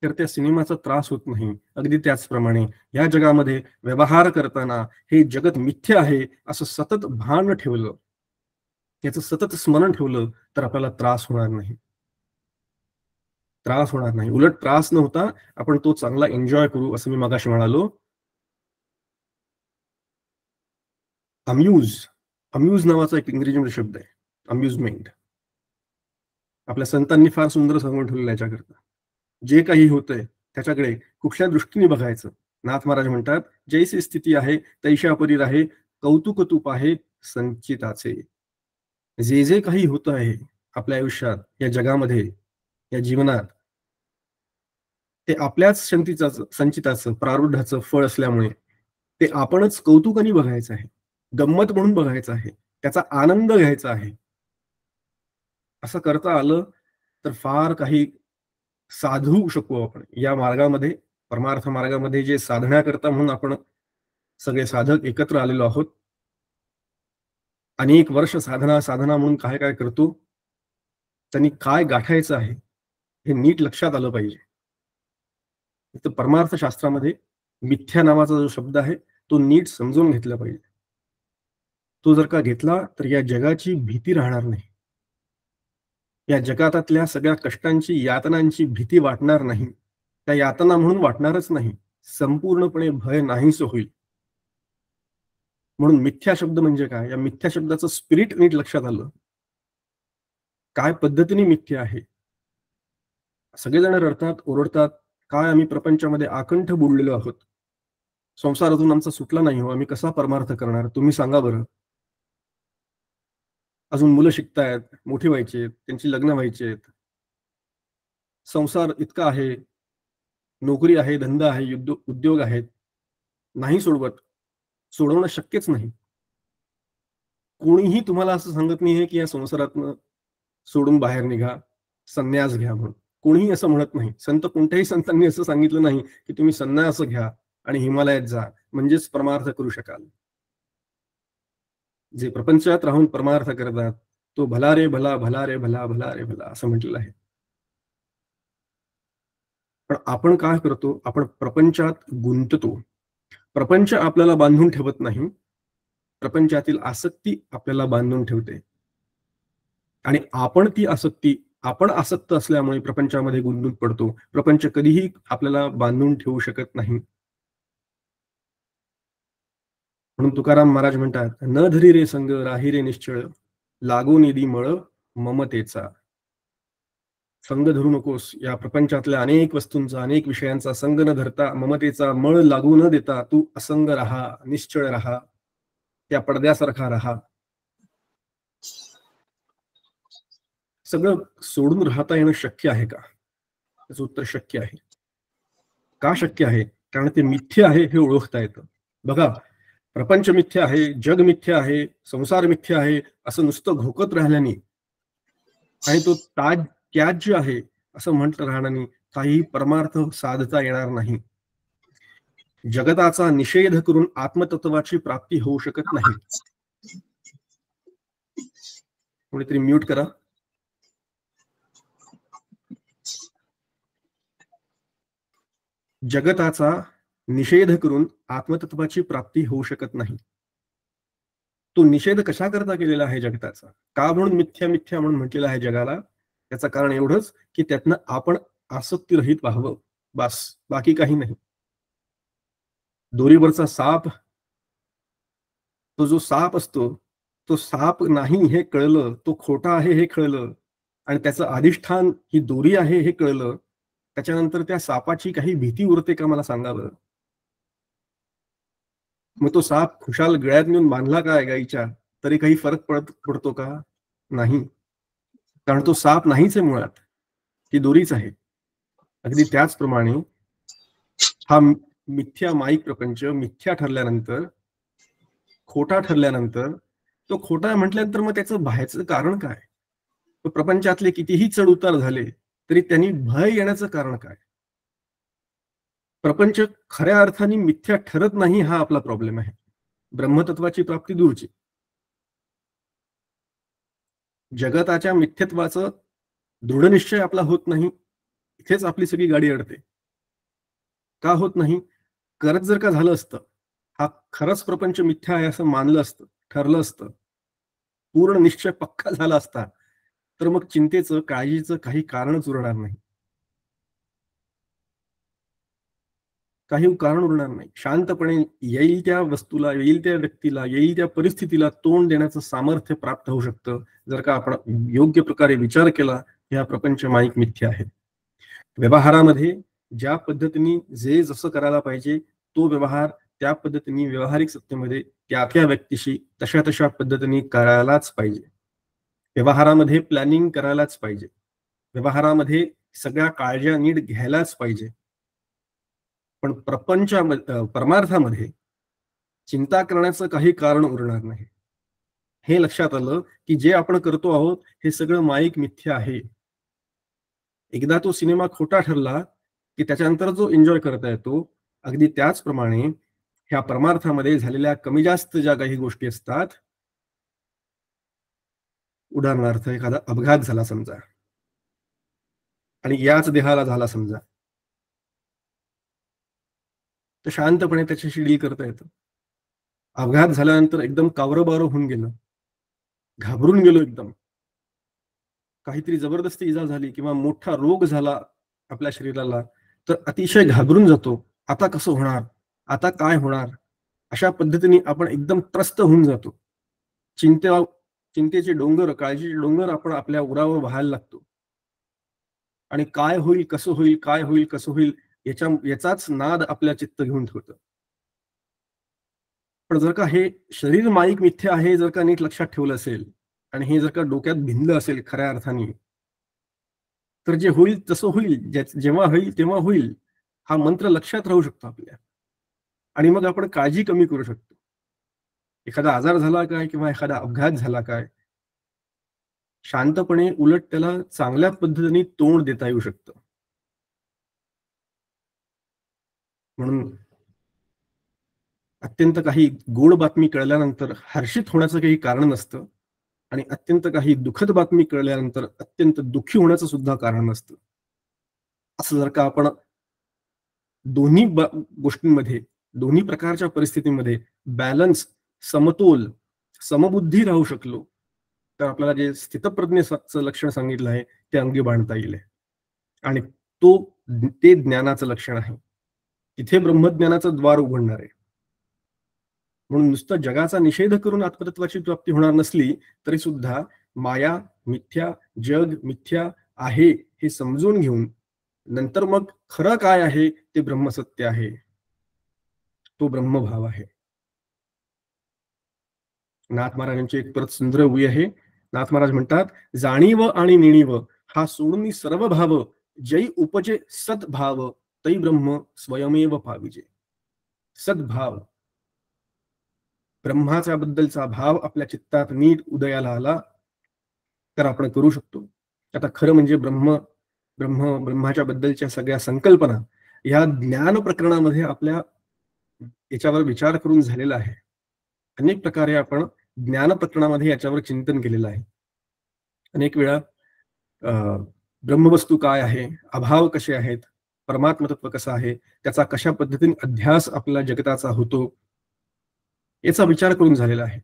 तर त्या सिनेमाचा त्रास होत नाही. अगदी त्याचप्रमाणे या जगामध्ये व्यवहार करताना हे जगत मिथ्य आहे असं सतत भान ठेवलं, याचं सतत स्मरण ठेवलं तर आपल्याला त्रास होणार नाही. त्रास होणार नाही. उलट त्रास न होता आपण तो चांगला एन्जॉय करू, असं मी मगाशी म्हणालो. अम्यूज नावाचा एक इंग्रजीमध्ये शब्द आहे, अम्युजमेंट. आपल्या संतांनी फार सुंदर सांगून ठेवलेलं याच्याकरता. जे काही होतंय त्याच्याकडे कुठल्या दृष्टीने बघायचं. नाथ महाराज म्हणतात, जैसी स्थिती आहे तैशा परी राहे, कौतुक तू पाहे संचिताचे. जे जे काही होत आहे आपल्या आयुष्यात, या जगामध्ये, या जीवनात, ते आपल्याच संचिताचं प्रारूढाचं फळ असल्यामुळे ते आपणच कौतुकाने बघायचं आहे, गंमत म्हणून बघायचं आहे, त्याचा आनंद घ्यायचा आहे. असं करता आलं तर फार काही साधू शकू आपण या मार्गामध्ये. परमार्थ मार्गामध्ये जे साधण्याकरता म्हणून आपण सगळे साधक एकत्र आलेलो आहोत. अनेक वर्ष साधना म्हणून काय काय करतो, त्यांनी काय गाठायचं आहे हे नीट लक्षात आलं पाहिजे. तर परमार्थ शास्त्रामध्ये मिथ्या नावाचा जो शब्द आहे तो नीट समजून घेतला पाहिजे. तो जर का घेतला तर या जगाची भीती राहणार नाही. या जगातातल्या सगळ्या कष्टांची, यातनांची भीती वाटणार नाही. त्या यातना म्हणून वाटणारच नाही. संपूर्णपणे भय नाहीसं होईल. म्हणून मिथ्या शब्द म्हणजे काय, या मिथ्या शब्दाचं स्पिरिट नीट लक्षात आलं, काय पद्धतीने मिथ्या आहे. सगळेजण रडतात, ओरडतात, काय आम्ही प्रपंचामध्ये आकंठ बुडलेलो आहोत, संसारातून आमचा सुटला नाही हो, आम्ही कसा परमार्थ करणार, तुम्ही सांगा बरं. अजून मुलं शिकतायत, मोठी व्हायची, त्यांची लग्न व्हायची, संसार इतका आहे, नोकरी आहे, धंदा आहे, उद्योग आहेत, नाही सोडवणं शक्यच नाही. कोणीही तुम्हाला असं सांगत नाहीये की या संसारातनं सोडून बाहेर निघा, संन्यास घ्या म्हणून. कोणीही असं म्हणत नाही. कोणत्याही संतांनी असं सांगितलं नाही की तुम्ही संन्यास घ्या आणि हिमालयात जा म्हणजेच परमार्थ करू शकाल. जे प्रपंचात राहून परमार्थ करतात तो भला रे भला, भला रे भला, भला रे भला असं म्हटलेलं आहे. पण आपण काय करतो, आपण प्रपंचात गुंततो. प्रपंच आपल्याला बांधून ठेवत नाही, प्रपंचातील आसक्ती आपल्याला बांधून ठेवते. आणि आपण आसक्त असल्यामुळे प्रपंचामध्ये गुंतून पडतो. प्रपंच कधीही आपल्याला बांधून ठेवू शकत नाही. म्हणून तुकाराम महाराज म्हणतात, न धरी रे संग राही रे निश्चळ, लागो निधी मळ ममतेचा. संग धरू नकोस या प्रपंचातल्या अनेक वस्तूंचा, अनेक विषयांचा संग न धरता, ममतेचा मळ लागू न देता तू असंग राहा, निश्चळ राहा, त्या पडद्यासारखा राहा. सगळं सोडून राहता येणं शक्य आहे का? त्याचं उत्तर शक्य आहे. का शक्य आहे? कारण ते मिथ्य आहे हे ओळखता येतं. बघा, प्रपंच मिथ्य आहे, जग मिथ्य आहे, संसार मिथ्य आहे असं नुसतं घोकत राहिल्याने आणि तो त्याज्य आहे असं म्हटलं राहण्याने काही परमार्थ साधता येणार नाही. जगताचा निषेध करून आत्मतत्वाची प्राप्ती होऊ शकत नाही. कोणीतरी म्यूट करा. जगताचा निषेध करून आत्मतत्वाची प्राप्ती होऊ शकत नाही. तो निषेध कशा करता केलेला आहे जगताचा? का म्हणून मिथ्या मिथ्या म्हणून म्हटलेला आहे जगाला? त्याचं कारण एवढंच की त्यातनं आपण आसक्तीरहित व्हावं, बस, बाकी काही नाही. दोरीवरचा साप, तो जो साप असतो तो साप नाही हे कळलं, तो खोटा आहे हे कळलं आणि त्याचं अधिष्ठान ही दोरी आहे हे कळलं, त्याच्यानंतर त्या सापाची काही भीती उरते का मला सांगा बरं? मग तो साप खुशाल गळ्यात नेऊन बांधला काय गाईच्या तरी काही फरक पडतो का? नाही. कारण तो साप नाहीच आहे मुळात, ती दोरीच आहे. अगदी त्याचप्रमाणे हा मिथ्या माईक प्रपंच मिथ्या ठरल्यानंतर, खोटा ठरल्यानंतर, तो खोटा म्हटल्यानंतर मग त्याचं बाहेरचं कारण काय? प्रपंचातले कितीही चढ उतार झाले तरी त्यांनी भय येण्याचं कारण काय? प्रपंच खऱ्या अर्थाने मिथ्या ठरत नाही हा आपला प्रॉब्लेम आहे. ब्रह्मतत्वाची प्राप्ती दूरची. जगताच्या मिथ्यत्वाचं दृढनिश्चय आपला होत नाही, इथेच आपली सगळी गाडी अडते. का होत नाही? करत जर का झालं असतं, हा खरंच प्रपंच मिथ्या आहे असं मानलं असतं, ठरलं असतं, पूर्ण निश्चय पक्का झाला असता, तर मग चिंतेचं, काळजीचं काही कारणच उरणार नाही. काही कारण उरणार नाही. शांतपणे येईल त्या वस्तूला, येईल त्या व्यक्तीला, येईल त्या परिस्थितीला तोंड देण्याचं सामर्थ्य प्राप्त होऊ शकतं, जर का आपण योग्य प्रकारे विचार केला, ह्या प्रपंच माईक मिथ्या आहे. व्यवहारामध्ये ज्या पद्धतीने जे जसं करायला पाहिजे तो व्यवहार त्या पद्धतीने व्यवहारिक सत्तेमध्ये त्या त्या व्यक्तीशी तशा तशा पद्धतीने करायलाच पाहिजे. व्यवहारामध्ये प्लॅनिंग करायलाच पाहिजे. व्यवहारामध्ये सगळ्या काळज्या नीट घ्यायलाच पाहिजे. पण परमार्थामध्ये चिंता करण्याचं काही कारण उरणार नाही. हे लक्षात आलं की जे आपण करतो आहोत हे सगळं माईक मिथ्या आहे. एकदा तो सिनेमा खोटा ठरला की त्याच्यानंतर जो एन्जॉय करता येतो, अगदी त्याचप्रमाणे ह्या परमार्थामध्ये झालेल्या कमी जास्त ज्या काही गोष्टी असतात, उदाहरणार्थ एखादा अपघात झाला समजा आणि याच देहाला झाला समजा, तर शांतपणे त्याच्याशी डील करता येतं. अपघात झाल्यानंतर एकदम कावरबार होऊन गेलं, घाबरून गेलो एकदम, काहीतरी जबरदस्ती इजा झाली किंवा मोठा रोग झाला आपल्या शरीराला, तर अतिशय घाबरून जातो. आता कसं होणार, आता काय होणार, अशा पद्धतीने आपण एकदम त्रस्त होऊन जातो. चिंतेचे डोंगर, काळजीचे डोंगर आपण आपल्या उरावर व्हायला लागतो आणि काय होईल, कसं होईल, काय होईल, कसं होईल, याचाच नाद आपल्या चित्त घेऊन ठेवतं. पण जर का हे शरीर माईक मिथ्या आहे जर का नीट लक्षात ठेवलं असेल आणि हे जर का डोक्यात भिनलं असेल खऱ्या अर्थाने, तर जे होईल तसं होईल, जेव्हा होईल तेव्हा होईल, हा मंत्र लक्षात राहू शकतो आपल्या. आणि मग आपण काळजी कमी करू शकतो. एखादा आजार झाला काय किंवा एखादा अपघात झाला काय, शांतपणे उलट त्याला चांगल्या पद्धतीने तोंड देता येऊ शकतं. म्हणून अत्यंत काही गोड बातमी कळल्यानंतर हर्षित होण्याचं काही कारण नसतं आणि अत्यंत काही दुःखद बातमी कळल्यानंतर अत्यंत दुःखी होण्याचं सुद्धा कारण नसतं. असं जर का आपण दोन्ही गोष्टींमध्ये, दोन्ही प्रकारच्या परिस्थितीमध्ये बॅलन्स, समतोल, समबुद्धी राहू शकलो, तर आपल्याला जे स्थितप्रज्ञेचं लक्षण सांगितलं आहे ते अंगी बांधता येईल. आणि ते ज्ञानाचं लक्षण आहे. तिथे ब्रह्मज्ञानाचं द्वार उघडणार आहे. म्हणून नुसतं जगाचा निषेध करून आत्मतत्वाची प्राप्ती होणार नसली तरी सुद्धा माया मिथ्या, जग मिथ्या आहे हे समजून घेऊन नंतर मग खरं काय आहे ते ब्रह्मसत्य आहे, तो ब्रह्मभाव आहे. नाथ महाराजांची एक परत सुंदर उई आहे. नाथ महाराज म्हणतात, जाणीव आणि नेणीव हा सोडून सर्व भाव, जै उपजे सद्भाव तै ब्रह्म स्वयमेव पाविजे. सद्भाव, ब्रह्माच्या बद्दलचा भाव आपल्या चित्तात नीट उदयाला आला तर आपण करू शकतो. आता खरं म्हणजे ब्रह्माच्या बद्दलच्या सगळ्या संकल्पना या ज्ञान प्रकरणामध्ये आपल्या याच्यावर विचार करून झालेला आहे. अनेक प्रकारे आपण ज्ञान प्रकरणामध्ये याच्यावर चिंतन केलेलं आहे. अनेक वेळा ब्रह्मवस्तू काय आहे, अभाव कसे आहेत, परमात्मतत्व कसं आहे, त्याचा कशा पद्धतीने अध्यास आपल्या जगताचा होतो याचा विचार करून झालेला आहे.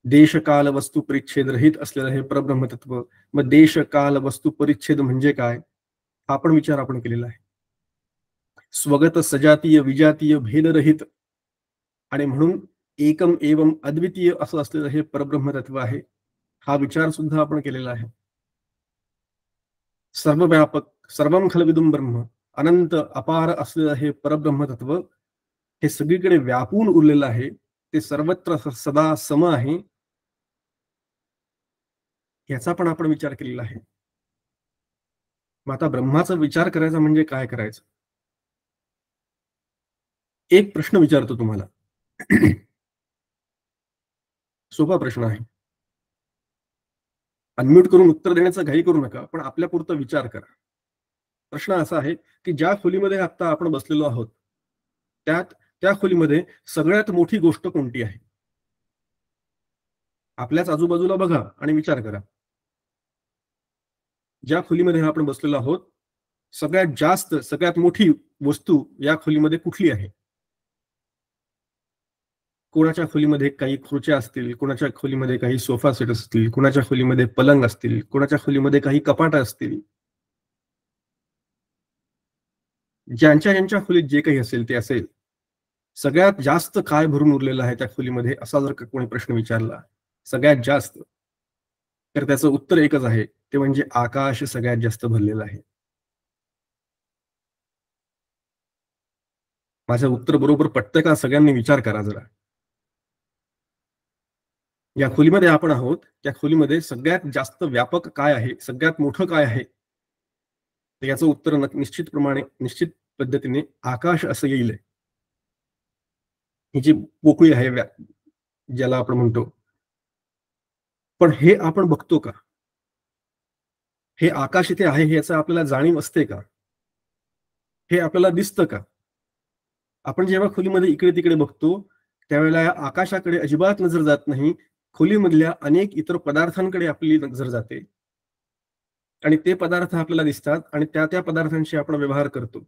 देश काल वस्तू परिच्छेद रहित असलेलं हे परब्रह्मतत्व, मग देश काल वस्तू परिच्छेद म्हणजे काय हा पण विचार आपण केलेला आहे. स्वगत सजातीय विजातीय भेदरहित आणि म्हणून एकम एवम अद्वितीय असं असलेलं हे परब्रह्मतत्व आहे, हा विचार सुद्धा आपण केलेला आहे. सर्वव्यापक, सर्वम खलविदुम ब्रह्म, अनंत अपार असलेलं हे परब्रह्मतत्व हे सगळीकडे व्यापून उरलेलं आहे, ते सर्वत्र सदा सम आहे, याचा पण आपण विचार केलेला आहे. मग आता ब्रह्माचा विचार करायचा म्हणजे काय करायचं? एक प्रश्न विचारतो तुम्हाला. सोपा प्रश्न आहे, अनम्यूट करून उत्तर देण्याचा घाई करू नका, पण आपल्या पुरता विचार करा. प्रश्न असा आहे की ज्या खोलीमध्ये आता आपण बसलेलो आहोत त्या खोलीमध्ये सगळ्यात मोठी गोष्ट कोणती आहे? आपल्याच आजूबाजूला बघा आणि विचार करा. ज्या खोलीमध्ये आपण बसलेलो आहोत, सगळ्यात जास्त सगळ्यात मोठी वस्तू या खोलीमध्ये कुठली आहे? कोणाच्या खोलीमध्ये काही खुर्च्या असतील, कोणाच्या खोलीमध्ये काही सोफा सेट असतील, कोणाच्या खोलीमध्ये पलंग असतील, कोणाच्या खोलीमध्ये काही कपाट असतील. ज्यांच्या खोलीत जे काही असेल ते असेल. सगळ्यात जास्त काय भरून उरलेलं आहे त्या खोलीमध्ये, असा जर का कोणी प्रश्न विचारला, सगळ्यात जास्त, तर त्याचं उत्तर एकच आहे, ते म्हणजे आकाश सगळ्यात जास्त भरलेलं आहे. माझं उत्तर बरोबर पटतं का? सगळ्यांनी विचार करा जरा. या खोलीमध्ये आपण आहोत, त्या खोलीमध्ये सगळ्यात जास्त व्यापक काय आहे, सगळ्यात मोठं काय आहे? तर याचं उत्तर निश्चित पद्धतीने आकाश असं येईल. ही जी पोकळी आहे ज्याला आपण म्हणतो. पण हे आपण बघतो का? हे आकाश इथे आहे हे याचं आपल्याला जाणीव असते का? हे आपल्याला दिसतं का? आपण जेव्हा खोलीमध्ये इकडे तिकडे बघतो, त्यावेळेला या आकाशाकडे अजिबात नजर जात नाही. खोलीमधल्या अनेक इतर पदार्थांकडे आपली नजर जाते आणि ते पदार्थ आपल्याला दिसतात आणि त्या पदार्थांशी आपण व्यवहार करतो.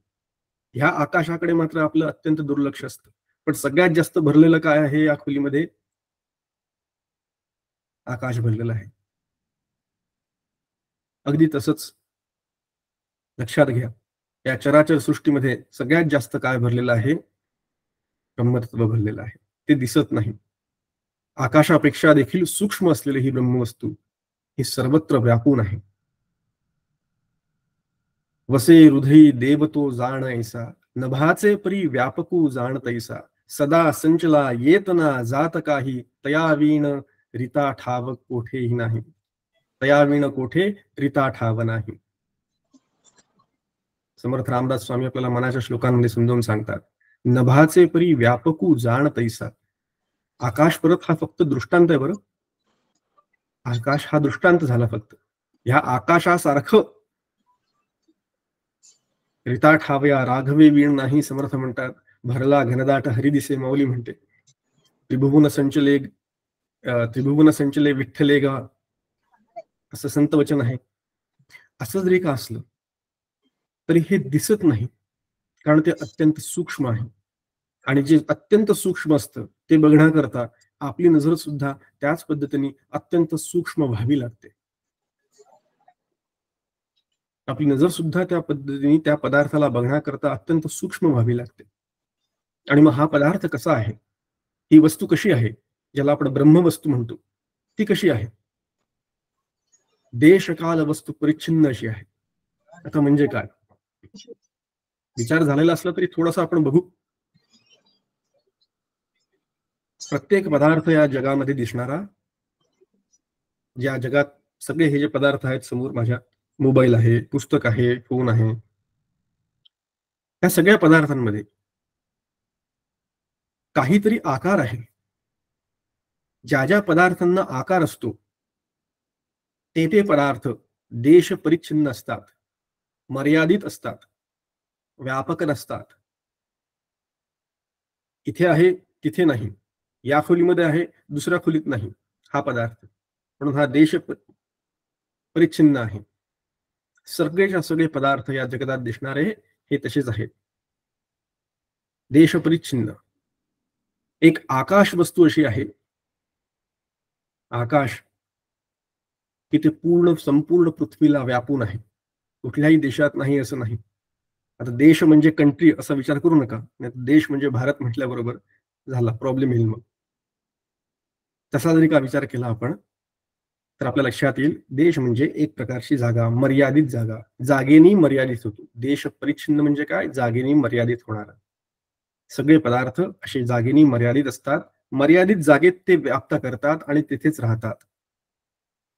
ह्या आकाशाकडे मात्र आपलं अत्यंत दुर्लक्ष असतं. पण सगळ्यात जास्त भरलेलं काय आहे या खोलीमध्ये? आकाश भरलेलं आहे. अगदी तसंच लक्षात घ्या, या चराचर सृष्टीमध्ये सगळ्यात जास्त काय भरलेलं आहे? ब्रह्मतत्व भरलेलं आहे. ते दिसत नाही. आकाशापेक्षा देखील सूक्ष्म असलेली ही ब्रह्मवस्तू ही सर्वत्र व्यापून आहे. वसे हृदयी देवतो जाण ऐसा, नभाचे परी व्यापकू जाण तैसा, सदा संचला येतना जात काही, तयावीण रिता ठाव कोठेही नाही. तयावीण कोठे रिता ठाव नाही. समर्थ रामदास स्वामी आपल्याला मनाच्या श्लोकांमध्ये समजावून सांगतात, नभाचे परी व्यापकू जाण तैसा. आकाश परत हा फक्त दृष्टांत आहे. बरं, आकाश हा दृष्टांत झाला फक्त. ह्या आकाशासारखं रिता ठावया राघवे वीण नाही, समर्थ म्हणतात. भरला घनदाट हरी दिसे माऊली म्हणते. त्रिभुवन संचले विठ्ठले गा, असं संत वचन आहे. असं जरी का असलं तरी हे दिसत नाही, कारण ते अत्यंत सूक्ष्म आहे. आणि जे अत्यंत सूक्ष्म असतं ते बघण्याकरता आपली नजर सुद्धा त्याच पद्धतीने अत्यंत सूक्ष्म व्हावी लागते. आपली नजर सुद्धा त्या पद्धतीने त्या पदार्थाला बघण्याकरता अत्यंत सूक्ष्म व्हावी लागते. आणि मग हा पदार्थ कसा आहे, ही वस्तू कशी आहे, ज्याला आपण ब्रह्मवस्तू म्हणतो, ती कशी आहे? देशकाल वस्तू परिच्छिन्न अशी आहे. आता म्हणजे काय? विचार झालेला असला तरी थोडासा आपण बघू. प्रत्येक पदार्थ या जगामध्ये दिसणारा, ज्या जगात सगळे हे जे पदार्थ आहेत समोर माझ्या, मोबाईल आहे, पुस्तक आहे, फोन आहे, या सगळ्या पदार्थांमध्ये काहीतरी आकार आहे. ज्या पदार्थांना आकार असतो ते पदार्थ देश परिच्छिन्न असतात, मर्यादित असतात, व्यापक नसतात. इथे आहे तिथे नाही, या खोलीमध्ये आहे दुसऱ्या खोलीत नाही हा पदार्थ, म्हणून हा देश परिच्छिन्न आहे. सगळेच्या सगळे पदार्थ या जगतात दिसणारे हे तसेच आहेत, देश परिच्छिन्न. एक आकाश वस्तू अशी आहे, आकाश की ते संपूर्ण पृथ्वीला व्यापून आहे. कुठल्याही देशात नाही असं नाही. आता देश म्हणजे कंट्री असा विचार करू नका, देश म्हणजे भारत म्हटल्याबरोबर झाला प्रॉब्लेम येईल. मग तसा जरी का विचार केला आपण तर आपल्या लक्षात येईल, देश म्हणजे एक प्रकारची जागा, मर्यादित जागा, जागेनी मर्यादित होतो. देश परिच्छिन्न म्हणजे काय? जागेनी मर्यादित होणारा. सगळे पदार्थ असे जागेनी मर्यादित असतात, मर्यादित जागेत ते व्याप्त करतात आणि तिथेच राहतात.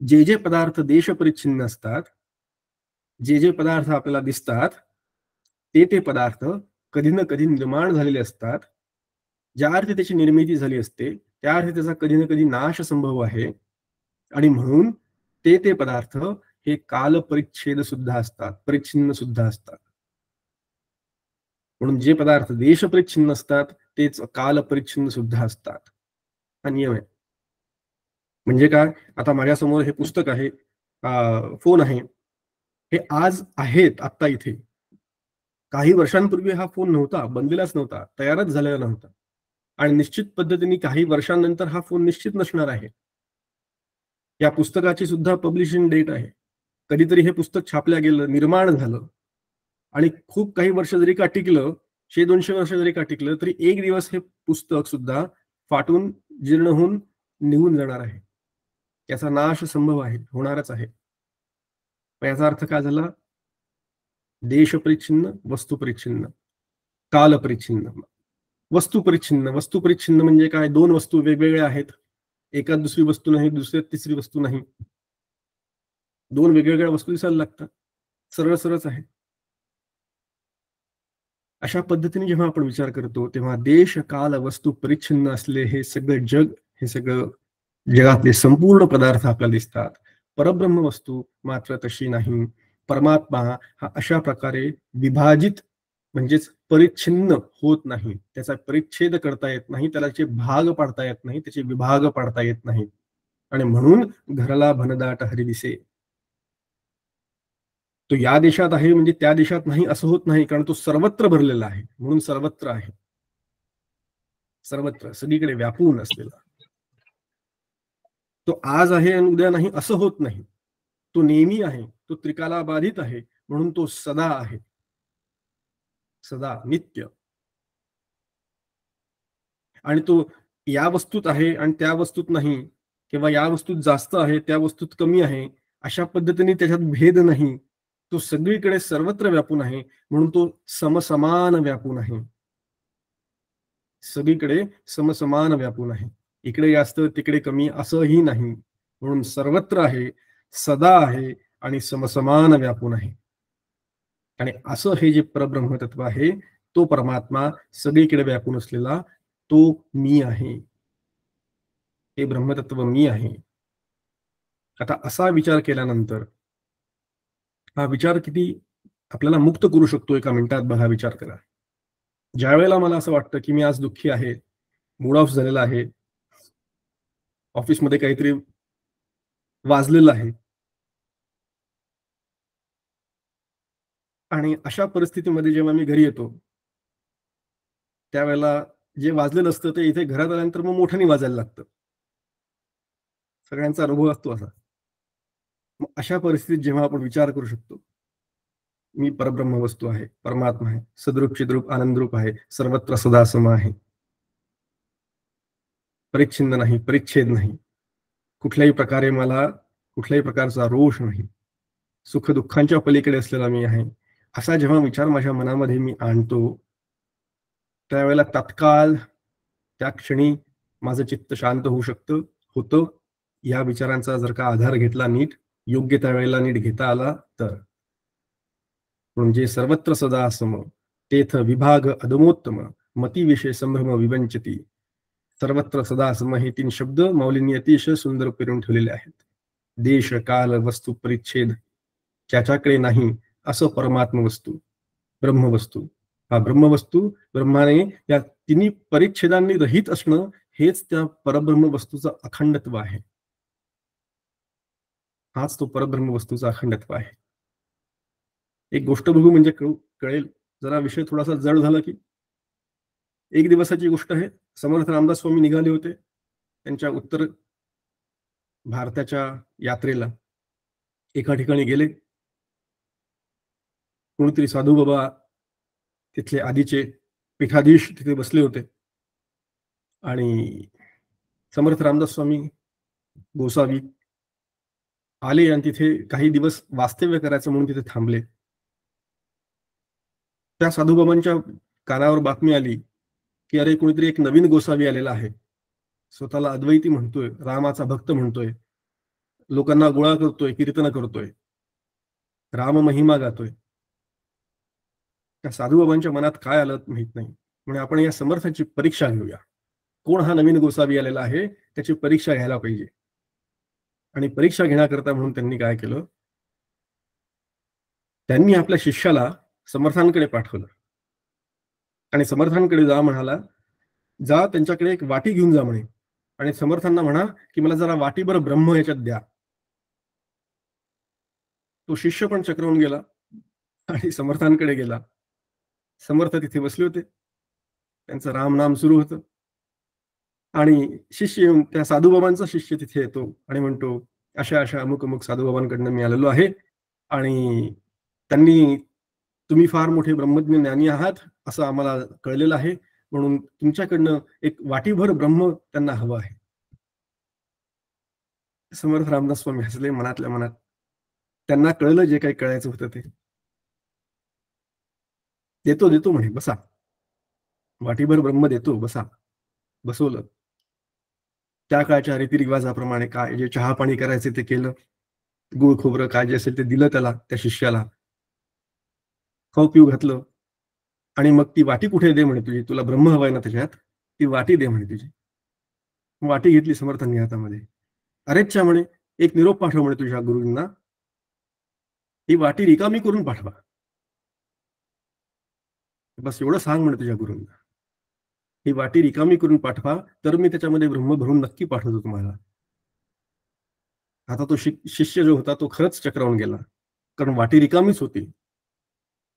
जे पदार्थ देश परिच्छिन्न असतात, जे पदार्थ आपल्याला दिसतात ते पदार्थ कधी ना कधी निर्माण झालेले असतात. ज्या अर्थी त्याची निर्मिती झाली असते त्या अर्थी त्याचा कधी ना कधी नाश संभव आहे. आणि म्हणून ते पदार्थ हे काल परिच्छेद सुद्धा असतात, परिच्छिन्न सुद्धा असतात. म्हणून जे पदार्थ देश परिच्छिन्न असतात तेच काल परिच्छिन्न सुद्धा असतात. हा नियम आहे. म्हणजे काय, आता माझ्यासमोर हे पुस्तक आहे, फोन आहे, हे आज आहेत आत्ता इथे. काही वर्षांपूर्वी हा फोन नव्हता, बनलेलाच नव्हता, तयारच झालेला नव्हता. आणि निश्चित पद्धतीने काही वर्षांनंतर हा फोन निश्चित नसणार आहे. या पुस्तकाची सुद्धा पब्लिशिंग डेट आहे. कधीतरी हे पुस्तक छापल्या गेलं, निर्माण झालं, आणि खूप काही वर्ष जरी का टिकलं, 100-200 वर्ष जरी का टिकलं, तरी एक दिवस हे पुस्तक सुद्धा फाटून जीर्ण होऊन निघून जाणार आहे. याचा नाश संभव आहे, होणारच आहे. याचा अर्थ काय झाला? देश परिच्छिन्न, वस्तू परिच्छिन्न, काल परिच्छिन्न, वस्तू परिच्छिन्न. वस्तू परिच्छिन्न म्हणजे काय? दोन वस्तू वेगवेगळ्या आहेत, एकात दुसरी वस्तू नाही, दुसऱ्यात तिसरी वस्तू नाही, दोन वेगवेगळ्या वस्तू दिसायला लागतात. सरळ सरळच आहे. अशा पद्धतीने जेव्हा आपण विचार करतो, तेव्हा देश काल वस्तू परिच्छिन्न असले हे सगळं जग, हे सगळं जगातले संपूर्ण पदार्थ आपल्याला दिसतात. परब्रह्म वस्तू मात्र तशी नाही. परमात्मा हा अशा प्रकारे विभाजित म्हणजेच परिच्छिन्न होत नाही. त्याचा परिच्छेद करता येत नाही, त्याचे भाग पाडता येत नाही, त्याचे विभाग पाडता येत नाही. आणि म्हणून घराला भनदाट हरी दिसे. तो या देशात आहे म्हणजे त्या देशात नाही असं होत नाही, कारण तो सर्वत्र भरलेला आहे, म्हणून सर्वत्र आहे. सर्वत्र सगळीकडे व्यापून असलेला. तो आज आहे आणि उद्या नाही असं होत नाही. तो नेहमी आहे, तो त्रिकाला बाधित आहे, म्हणून तो सदा आहे, सदा नित्य. आणि तो या वस्तूत आहे आणि त्या वस्तूत नाही, किंवा या वस्तूत जास्त आहे त्या वस्तूत कमी आहे, अशा पद्धतीने त्याच्यात भेद नाही. तो सगळीकडे सर्वत्र व्यापून आहे, म्हणून तो समसमान व्यापून आहे. सगळीकडे समसमान व्यापून आहे. इकडे जास्त तिकडे कमी असंही नाही, म्हणून सर्वत्र आहे, सदा आहे आणि समसमान व्यापून आहे. आणि असं हे जे परब्रह्मतत्व आहे, तो परमात्मा सगळीकडे व्यापून असलेला तो मी आहे. हे ब्रह्मतत्व मी आहे. आता असा विचार केल्यानंतर हा विचार किती आपल्याला मुक्त करू शकतो एका मिनिटात बघा. विचार करा. ज्या वेळेला मला असं वाटतं की मी आज दुःखी आहे, मूड ऑफ झालेला आहे, ऑफिसमध्ये काहीतरी वाजलेलं आहे, आणि अशा परिस्थितीमध्ये जेव्हा मी घरी येतो, त्यावेळेला जे वाजलेलं असतं ते इथे घरात आल्यानंतर मग मोठ्याने वाजायला लागतं. सगळ्यांचा अनुभव असतो असा. मग अशा परिस्थितीत जेव्हा आपण विचार करू शकतो, मी परब्रह्म वस्तू आहे, परमात्मा आहे, सद्रूप चिद्रूप आनंदरूप आहे, सर्वत्र सदा सम आहे, परिच्छिन्न नाही, परिच्छेद नाही, कुठल्याही प्रकारे मला कुठल्याही प्रकारचा रोष नाही, सुख दुःखांच्या पलीकडे असलेला मी आहे, असा जेव्हा विचार माझ्या मनामध्ये मी आणतो, त्यावेळेला तत्काळ त्या क्षणी माझं चित्त शांत होऊ शकतं, होतं. या विचारांचा जर का आधार घेतला नीट, योग्य त्यावेळेला नीट घेता आला तर. म्हणजे सर्वत्र सदा सम, तेथ विभाग अदमोत्तम, मतिविषय संभ्रम विवंचती. सर्वत्र सदा सम हे 3 शब्द माऊलींनी अतिशय सुंदर करून ठेवलेले आहेत. देश काल वस्तू परिच्छेद ज्याच्याकडे नाही असं परमात्म वस्तू, ब्रह्मवस्तू. हा ब्रह्मवस्तू, ब्रह्माने या 3 परिच्छेदांनी रहित असणं हेच त्या परब्रह्म वस्तूचं अखंडत्व आहे. हाच तो परब्रह्म वस्तूचा अखंडत्व आहे. एक गोष्ट बघू म्हणजे कळेल. जरा विषय थोडासा जड झाला की, एक दिवसाची गोष्ट आहे. समर्थ रामदास स्वामी निघाले होते त्यांच्या उत्तर भारताच्या यात्रेला. एका ठिकाणी गेले, कोणीतरी साधू बाबा तिथले आधीचे पीठाधीश तिथे बसले होते, आणि समर्थ रामदास स्वामी गोसावी आले आणि तिथे काही दिवस वास्तव्य करायचं म्हणून तिथे थांबले. त्या साधूबाबांच्या कानावर बातमी आली की अरे कोणीतरी एक नवीन गोसावी आलेला आहे, स्वतःला अद्वैती म्हणतोय, रामाचा भक्त म्हणतोय, लोकांना गोळा करतोय, कीर्तन करतोय, राम महिमा गातोय. त्या साधूबाबांच्या मनात काय आलं माहित नाही, म्हणजे आपण या समर्थांची परीक्षा घेऊया. कोण हा नवीन गोसावी आलेला आहे त्याची परीक्षा घ्यायला पाहिजे. आणि परीक्षा घेण्याकरता म्हणून त्यांनी काय केलं, त्यांनी आपल्या शिष्याला समर्थांकडे पाठवलं आणि समर्थांकडे जा म्हणाला, जा त्यांच्याकडे एक वाटी घेऊन जा म्हणे, आणि समर्थांना म्हणा की मला जरा वाटीभर ब्रह्म याच्यात द्या. तो शिष्य पण चक्रावून गेला आणि समर्थांकडे गेला. समर्थ तिथे बसले होते, त्यांचं रामनाम सुरू होतं आणि शिष्य येऊन, त्या साधूबाबांचा शिष्य तिथे येतो आणि म्हणतो, अशा अशा अमुक अमुक साधूबाबांकडनं मी आलेलो आहे आणि त्यांनी, तुम्ही फार मोठे ब्रह्मज्ञ ज्ञानी आहात असं आम्हाला कळलेलं आहे, म्हणून तुमच्याकडनं एक वाटीभर ब्रह्म त्यांना हवं आहे. समर्थ रामदास स्वामी हसले मनातल्या मनात. त्यांना कळलं जे काही कळायचं होतं ते. देतो देतो म्हणे, बसा. वाटीभर ब्रह्म देतो, बसा. बसवलं. त्या काळच्या रीतिरिवाजाप्रमाणे काय जे चहा पाणी करायचे ते केलं, गुळ खोबरं काय जे असेल ते दिलं त्याला, त्या शिष्याला. खाऊ पिऊ घातलं आणि मग ती वाटी कुठे दे म्हणे तुझी, तुला ब्रह्म हवाय ना त्याच्यात, ती वाटी दे म्हणे तुझी. वाटी घेतली समर्थांनी हातामध्ये. अरेच्छा म्हणे, एक निरोप पाठव म्हणे तुझ्या गुरूंना, ही वाटी रिकामी करून पाठवा. बस एवढं सांग म्हणे तुझ्या गुरूंना, ही वाटी रिकामी करून पाठवा, तर मी त्याच्यामध्ये ब्रह्म भरून नक्की पाठवतो तुम्हाला. आता तो शिष्य जो होता तो खरंच चक्रावून गेला, कारण वाटी रिकामीच होती.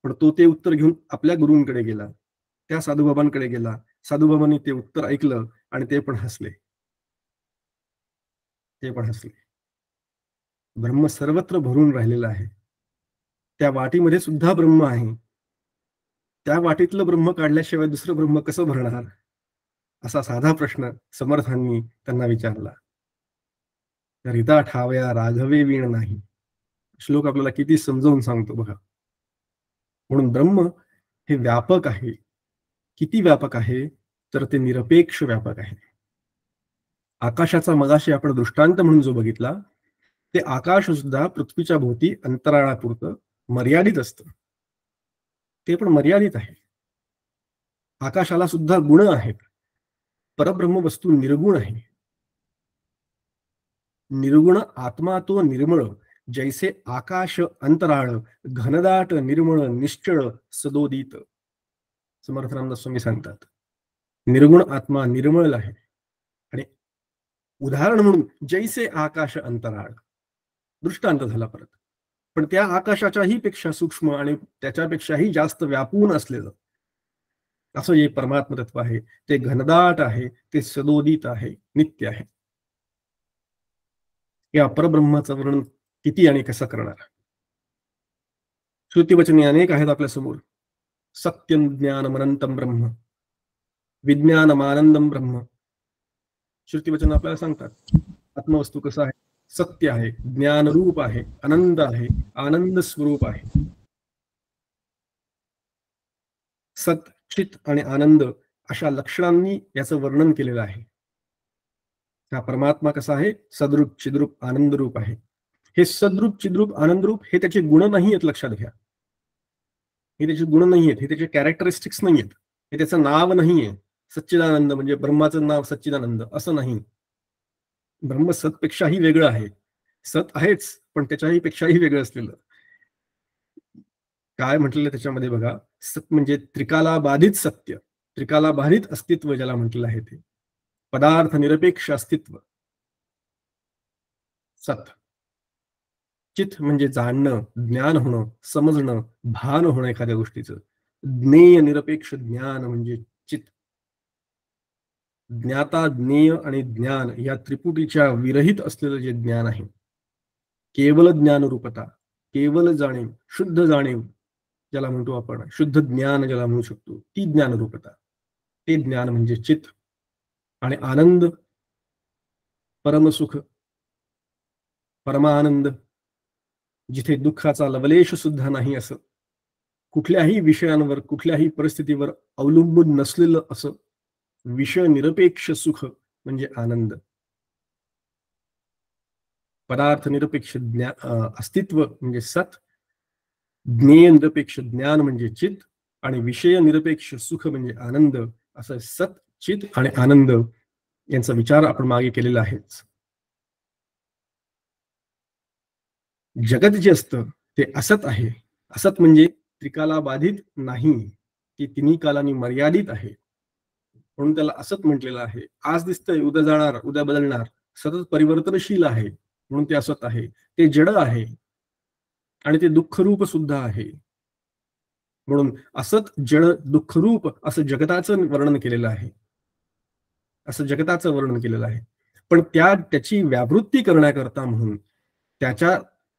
पण तो ते उत्तर घेऊन आपल्या गुरूंकडे गेला, त्या साधूबाबांकडे गेला. साधूबाबांनी ते उत्तर ऐकलं आणि ते पण हसले. ते पण हसले. ब्रह्म सर्वत्र भरून राहिलेलं आहे. त्या वाटीमध्ये सुद्धा ब्रह्म आहे. त्या वाटीतलं ब्रह्म काढल्याशिवाय दुसरं ब्रह्म कसं भरणार, असा साधा प्रश्न समर्थांनी त्यांना विचारला. रिता ठावया राघवे वीण नाही. श्लोक आपल्याला किती समजावून सांगतो बघा. म्हणून ब्रह्म हे व्यापक आहे. किती व्यापक आहे, तर ते निरपेक्ष व्यापक आहे. आकाशाचा मगाशी आपण दृष्टांत म्हणून जो बघितला, ते आकाश सुद्धा पृथ्वीच्या भोवती अंतराळापुरतं मर्यादित असतं. ते पण मर्यादित आहे. आकाशाला सुद्धा गुण आहेत. परब्रह्म वस्तू निर्गुण आहे. निर्गुण आत्मा तो निर्मळ, जैसे आकाश अंतराळ, घनदाट निर्मळ निश्चळ सदोदित. समर्थ रामदास स्वामी सांगतात, निर्गुण आत्मा निर्मळ आहे. आणि उदाहरण म्हणून जैसे आकाश अंतराळ दृष्टांत झाला परत. पण त्या आकाशाच्याही पेक्षा सूक्ष्म आणि त्याच्यापेक्षाही जास्त व्यापून असलेलं असं जे परमात्म तत्व आहे, ते घनदाट आहे, ते सदोदित आहे, नित्य आहे. या परब्रह्माचं वर्णन किती आणि कसं करणार. श्रुतिवचने अनेक आहेत आपल्या समोर. सत्यम ज्ञानम अनंतम ब्रह्म, विज्ञानमानंदम ब्रह्म. श्रुतिवचन आपल्याला सांगतात आत्मवस्तू कसं आहे, सत्य आहे, ज्ञानरूप आहे, आनंद आहे, आनंद स्वरूप आहे. सत, चित आणि आनंद अशा लक्षणांनी याचं वर्णन केलेलं आहे. हा परमात्मा कसा आहे, सद्रूप चिद्रूप आनंदरूप आहे. हे सद्रूप चिद्रूप आनंदरूप हे त्याचे गुण नाही आहेत, लक्षात घ्या. हे त्याचे गुण नाही आहेत, हे त्याचे कॅरेक्टरिस्टिक्स नाही आहेत, हे त्याचं नाव नाहीये. सच्चिदानंद म्हणजे ब्रह्माचं नाव सच्चिदानंद असं नाही. ब्रह्म सतपेक्षाही वेगळं आहे. सत आहेच, पण त्याच्याही पेक्षाही वेगळं असलेलं. काय म्हटलेलं त्याच्यामध्ये बघा, सत म्हणजे त्रिकाला बाधित सत्य, त्रिकाला बाधित अस्तित्व ज्याला म्हटलेलं आहे ते. पदार्थ निरपेक्ष अस्तित्व सत. चित म्हणजे जाणणं, ज्ञान होणं, समजणं, भान होणं एखाद्या गोष्टीचं. ज्ञेय निरपेक्ष ज्ञान म्हणजे चित. ज्ञाता, ज्ञेय आणि ज्ञान या त्रिपुटीच्या विरहित असलेलं जे ज्ञान आहे, केवल ज्ञानरूपता, केवल जाणीव, शुद्ध जाणीव ज्याला म्हणतो आपण, शुद्ध ज्ञान ज्याला म्हणू शकतो, ती ज्ञानरूपता, ते ज्ञान म्हणजे चित. आणि आनंद, परमसुख, परमानंद, जिथे दुःखाचा लवलेश सुद्धा नाही, असं कुठल्याही विषयांवर कुठल्याही परिस्थितीवर अवलंबून नसलेलं असं विषय निरपेक्ष सुख म्हणजे आनंद. पदार्थ निरपेक्ष अस्तित्व म्हणजे सत, ज्ञेय निरपेक्ष ज्ञान म्हणजे चित, आणि विषय निरपेक्ष सुख म्हणजे आनंद. असं सत, चित आणि आनंद यांचा विचार आपण मागे केलेला आहेच. जगत जे असतं ते असत आहे. असत म्हणजे त्रिकाला बाधित नाही, ती तिन्ही कालांनी मर्यादित आहे. म्हणून त्याला असत म्हटलेलं आहे. आज दिसतंय, उद्या जाणार, उद्या बदलणार, सतत परिवर्तनशील आहे म्हणून ते असत आहे. ते जड आहे आणि ते दुःखरूप सुद्धा आहे. म्हणून असत, जड, दुःखरूप असं जगताचं वर्णन केलेलं आहे. असं जगताचं वर्णन केलेलं आहे. पण त्याची व्यावृत्ती करण्याकरता म्हणून,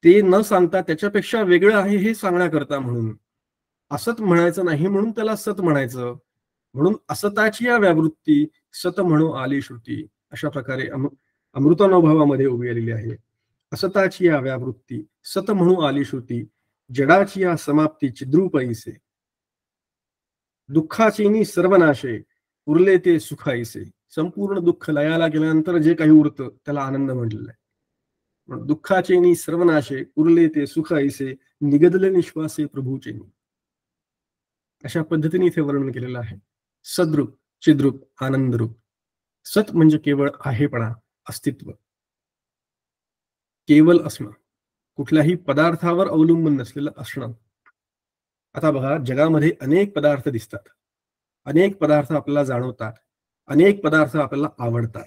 ते न सांगता त्याच्यापेक्षा वेगळं आहे हे सांगण्याकरता म्हणून असत म्हणायचं नाही, म्हणून त्याला सत म्हणायचं. म्हणून असताची या व्यावृत्ती सत म्हणू आली श्रुती, अशा प्रकारे अमृतानुभवामध्ये उभी आलेली आहे. असताची या व्यावृत्ती सत म्हणू आली श्रुती, जडाची या समाप्ती चिद्रूप ऐसे, दुःखाचीनी सर्वनाशे उरले ते सुख ऐसे. संपूर्ण दुःख लयाला गेल्यानंतर जे काही उरतं त्याला आनंद म्हटलेला आहे. दुःखाचेनी सर्वनाशे उरले ते सुख ऐसे, निगदले निश्वासे प्रभूचेनी. अशा पद्धतीने इथे वर्णन केलेलं आहे. सद्रूप, चिद्रूप, आनंदरूप. सत म्हणजे केवळ आहेपणा, अस्तित्व, केवळ असणं, कुठल्याही पदार्थावर अवलंबून नसलेलं असणं. आता बघा, जगामध्ये अनेक पदार्थ दिसतात, अनेक पदार्थ आपल्याला जाणवतात, अनेक पदार्थ आपल्याला आवडतात.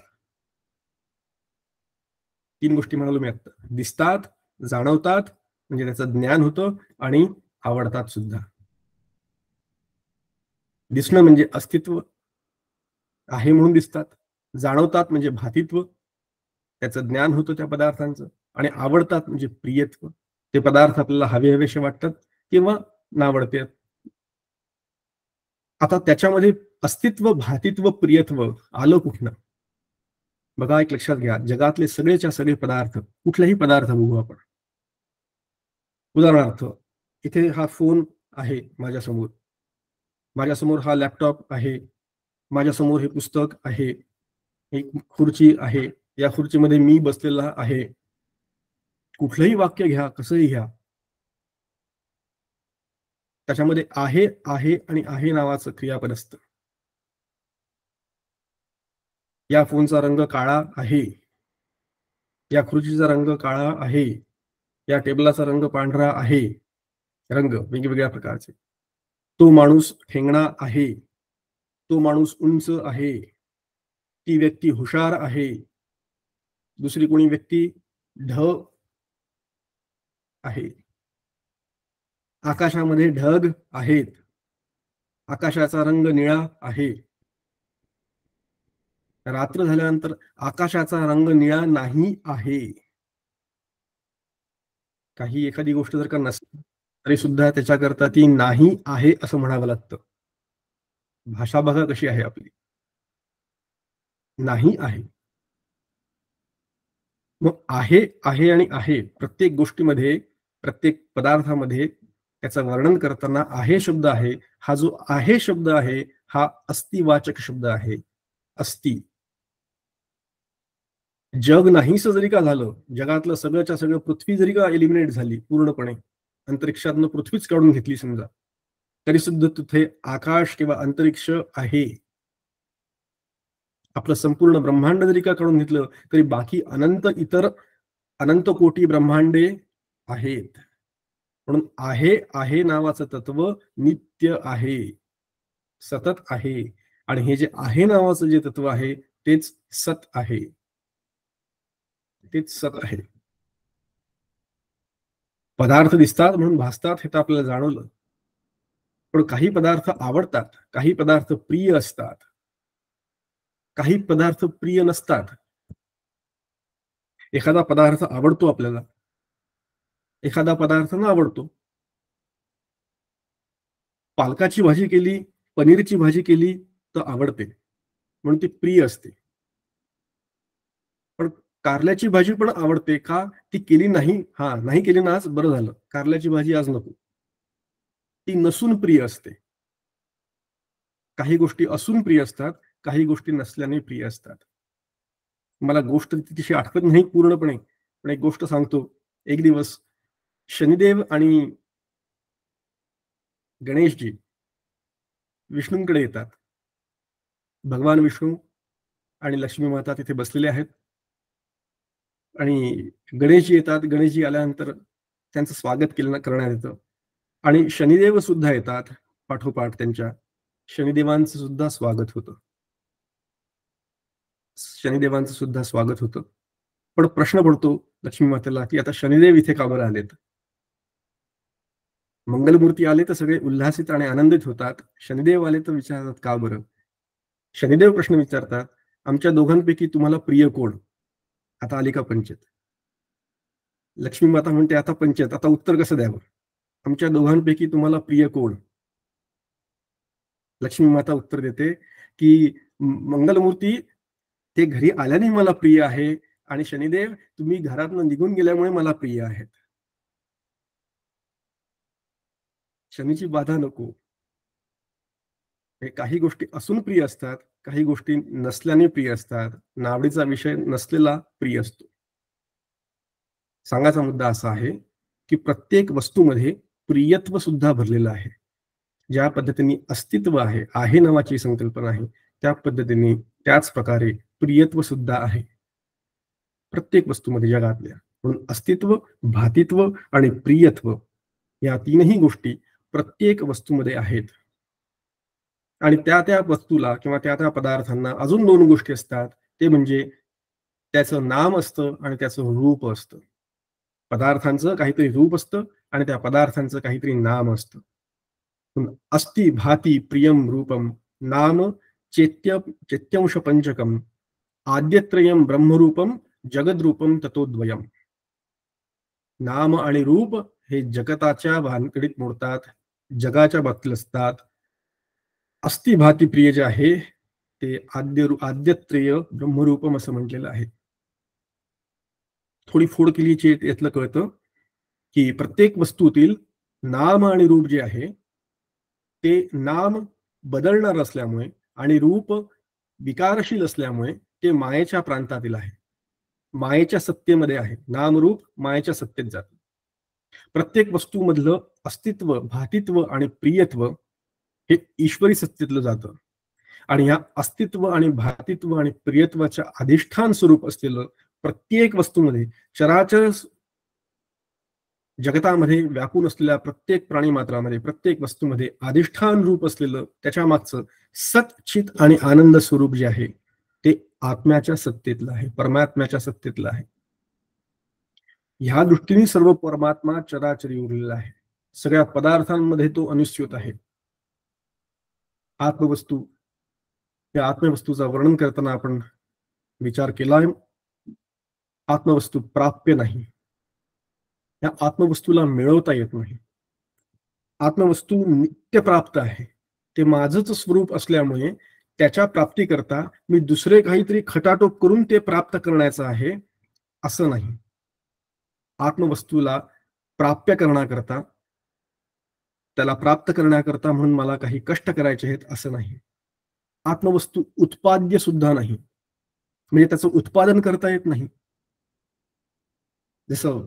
3 गोष्टी म्हणालो मी आता. दिसतात, जाणवतात म्हणजे त्याचं ज्ञान होतं, आणि आवडतात सुद्धा. दिसणं म्हणजे अस्तित्व आहे म्हणून दिसतात, जाणवतात म्हणजे भातित्व, त्याचं ज्ञान होतं त्या पदार्थांचं, आणि आवडतात म्हणजे प्रियत्व. ते पदार्थ आपल्याला हवेसे वाटतात किंवा नावडते. आता त्याच्यामध्ये अस्तित्व, भातित्व, प्रियत्व आलं कुठनं? बघा, एक लक्षात घ्या, जगातले सगळेच्या सगळे पदार्थ, कुठलेही पदार्थ बघू आपण. उदाहरणार्थ, इथे हा फोन आहे माझ्यासमोर, माझ्यासमोर हा लॅपटॉप आहे, माझ्यासमोर हे पुस्तक आहे, एक खुर्ची आहे, या खुर्चीमध्ये मी बसलेला आहे. कुठलंही वाक्य घ्या, कसंही घ्या, त्याच्यामध्ये आहे, आहे आणि आहे नावाचं क्रियापद असतं. या फोनचा रंग काळा आहे, या खुर्चीचा रंग काळा आहे, या टेबलाचा रंग पांढरा आहे. रंग वेगवेगळ्या प्रकारचे. तो माणूस ठेंगणा आहे, तो माणूस उंच आहे, ती व्यक्ती हुशार आहे, दुसरी कोणी व्यक्ती ढ आहे. आकाशामध्ये ढग आहेत, आकाशाचा रंग निळा आहे. रात्र झाल्यानंतर आकाशाचा रंग निळा नाही आहे. काही एखादी गोष्ट जर का नसली तरी सुद्धा त्याच्याकरता ती नाही आहे असं म्हणावं लागतं. भाषा बघा कशी आहे आपली. नाही आहे. मग आहे, आहे आणि आहे, प्रत्येक गोष्टीमध्ये, प्रत्येक पदार्थामध्ये त्याचं वर्णन करताना आहे शब्द आहे. हा जो आहे शब्द आहे हा अस्तिवाचक शब्द आहे. अस्ति. जग नाहीस जरी का झालं, जगातलं सगळंच्या सगळं, पृथ्वी जरी का एलिमिनेट झाली पूर्णपणे, अंतरिक्षातनं पृथ्वीच काढून घेतली समजा, तरी सुद्धा तिथे आकाश किंवा अंतरिक्ष आहे. आपलं संपूर्ण ब्रह्मांड जरी का काढून घेतलं तरी बाकी इतर अनंत कोटी ब्रह्मांडे आहेत. म्हणून आहे, आहे नावाचं तत्व नित्य आहे, सतत आहे. आणि हे जे आहे नावाचं जे तत्व आहे तेच सत आहे, तेच सत आहे. पदार्थ दिसतात म्हणून भासतात हे तर आपल्याला जाणवलं, पण काही पदार्थ आवडतात, काही पदार्थ प्रिय असतात, काही पदार्थ प्रिय नसतात. एखादा पदार्थ आवडतो आपल्याला, एखादा पदार्थ न आवडतो. पालकाची भाजी केली, पनीरची भाजी केली तर आवडते म्हणून ती प्रिय असते. पण कारल्याची भाजी पण आवडते का? ती केली नाही, नाही केली ना आज, बरं झालं, कारल्याची भाजी आज नको. ती नसून प्रिय असते. काही गोष्टी असून प्रिय असतात, काही गोष्टी नसल्याने प्रिय असतात. मला गोष्ट तिची आठवत नाही पूर्णपणे, पण एक गोष्ट सांगतो. एक दिवस शनिदेव आणि गणेशजी विष्णूंकडे येतात. भगवान विष्णू आणि लक्ष्मी माता तिथे बसलेले आहेत आणि गणेशजी येतात. गणेशजी आल्यानंतर त्यांचं स्वागत करण्यात येतं आणि शनिदेव सुद्धा येतात पाठोपाठ. त्यांच्या शनिदेवांचं सुद्धा स्वागत होतं. शनिदेवांचं सुद्धा स्वागत होतं. पण प्रश्न पडतो लक्ष्मी मातेला की आता शनिदेव इथे का बरं आलेत? मंगलमूर्ती आले तर सगळे उल्हासित आणि आनंदित होतात, शनिदेव आले तर विचारतात का बरं? शनिदेव प्रश्न विचारतात, आमच्या दोघांपैकी तुम्हाला प्रिय कोण? आता आली का पंचायत. लक्ष्मी माता म्हणते आता पंचायत, आता उत्तर कसं द्यावं? आमच्या दोघांपैकी तुम्हाला प्रिय कोण? लक्ष्मी माता उत्तर देते की मंगलमूर्ती ते घरी आल्याने मला प्रिय आहे, आणि शनिदेव तुम्ही घरातनं निघून गेल्यामुळे मला प्रिय आहेत. शनीची बाधा नको. काही गोष्टी असून प्रिय असतात, काही गोष्टी नसल्याने प्रिय असतात. नावडीचा विषय नसलेला प्रिय असतो. सांगायचा मुद्दा असा आहे की प्रत्येक वस्तूमध्ये प्रियत्व सुद्धा भरलेलं आहे. ज्या पद्धतीने अस्तित्व आहे नावाची संकल्पना आहे, त्या पद्धतीने त्याच प्रकारे प्रियत्व सुद्धा आहे प्रत्येक वस्तूमध्ये जगातल्या. म्हणून अस्तित्व, भातित्व आणि प्रियत्व या तीनही गोष्टी प्रत्येक वस्तूमध्ये आहेत. आणि त्या त्या वस्तूला किंवा त्या त्या पदार्थांना अजून दोन गोष्टी असतात, ते म्हणजे त्याचं नाम असतं आणि त्याचं रूप असतं. पदार्थांचं काहीतरी रूप असतं आणि त्या पदार्थांचं काहीतरी नाम असतं. अस्ति भाति प्रियम रूपम नाम चेत्यंश पंचकम आद्यत्रयम ब्रह्मरूपम जगद्रूपम ततोद्वयम. नाम आणि रूप हे जगताच्या भानकडीत मोडतात, जगाच्या बाबतीत असतात. अस्ति भाति प्रिय जे आहे ते आद्यत्रेय ब्रह्मरूपम असं म्हटलेलं आहे. थोडी फोड केली यातलं कळतं की प्रत्येक वस्तूतील नाम आणि रूप जे आहे ते नाम बदलणार असल्यामुळे आणि रूप विकारशील असल्यामुळे ते मायेच्या प्रांतातील आहे, मायेच्या सत्तेमध्ये आहे. नाम रूप मायेच्या सत्तेत जातं. प्रत्येक वस्तूमधलं अस्तित्व, भातित्व आणि प्रियत्व हे ईश्वरी सत्तेतलं जातं. आणि या अस्तित्व आणि भातित्व आणि प्रियत्वाच्या अधिष्ठान स्वरूप असलेलं प्रत्येक वस्तूमध्ये, चराचर जगतामध्ये व्यापून असलेल्या प्रत्येक प्राणी मात्रामध्ये, प्रत्येक वस्तूमध्ये अधिष्ठान रूप असलेलं त्याच्या मागचं सतचित आणि आनंद स्वरूप जे आहे ते आत्म्याच्या सत्तेतलं आहे, परमात्म्याच्या सत्तेतलं आहे. ह्या दृष्टीने सर्व परमात्मा चराचरी उरलेला आहे. सगळ्या पदार्थांमध्ये तो अनुस्यूत आहे. आत्मवस्तू, या आत्मवस्तूचा वर्णन करताना आपण विचार केला, आत्मवस्तू प्राप्य नाही. या आत्मवस्तूला मिळवता येत नाही. आत्मवस्तू नित्य प्राप्त आहे. ते माझंच स्वरूप असल्यामुळे त्याच्या प्राप्तीकरता मी दुसरे काहीतरी खटाटोप करून ते प्राप्त करण्याचं आहे असं नाही. आत्मवस्तूला प्राप्य करण्याकरता, त्याला प्राप्त करण्याकरता म्हणून मला काही कष्ट करायचे आहेत असं नाही. आत्मवस्तू उत्पाद्य सुद्धा नाही, म्हणजे त्याचं उत्पादन करता येत नाही. जसं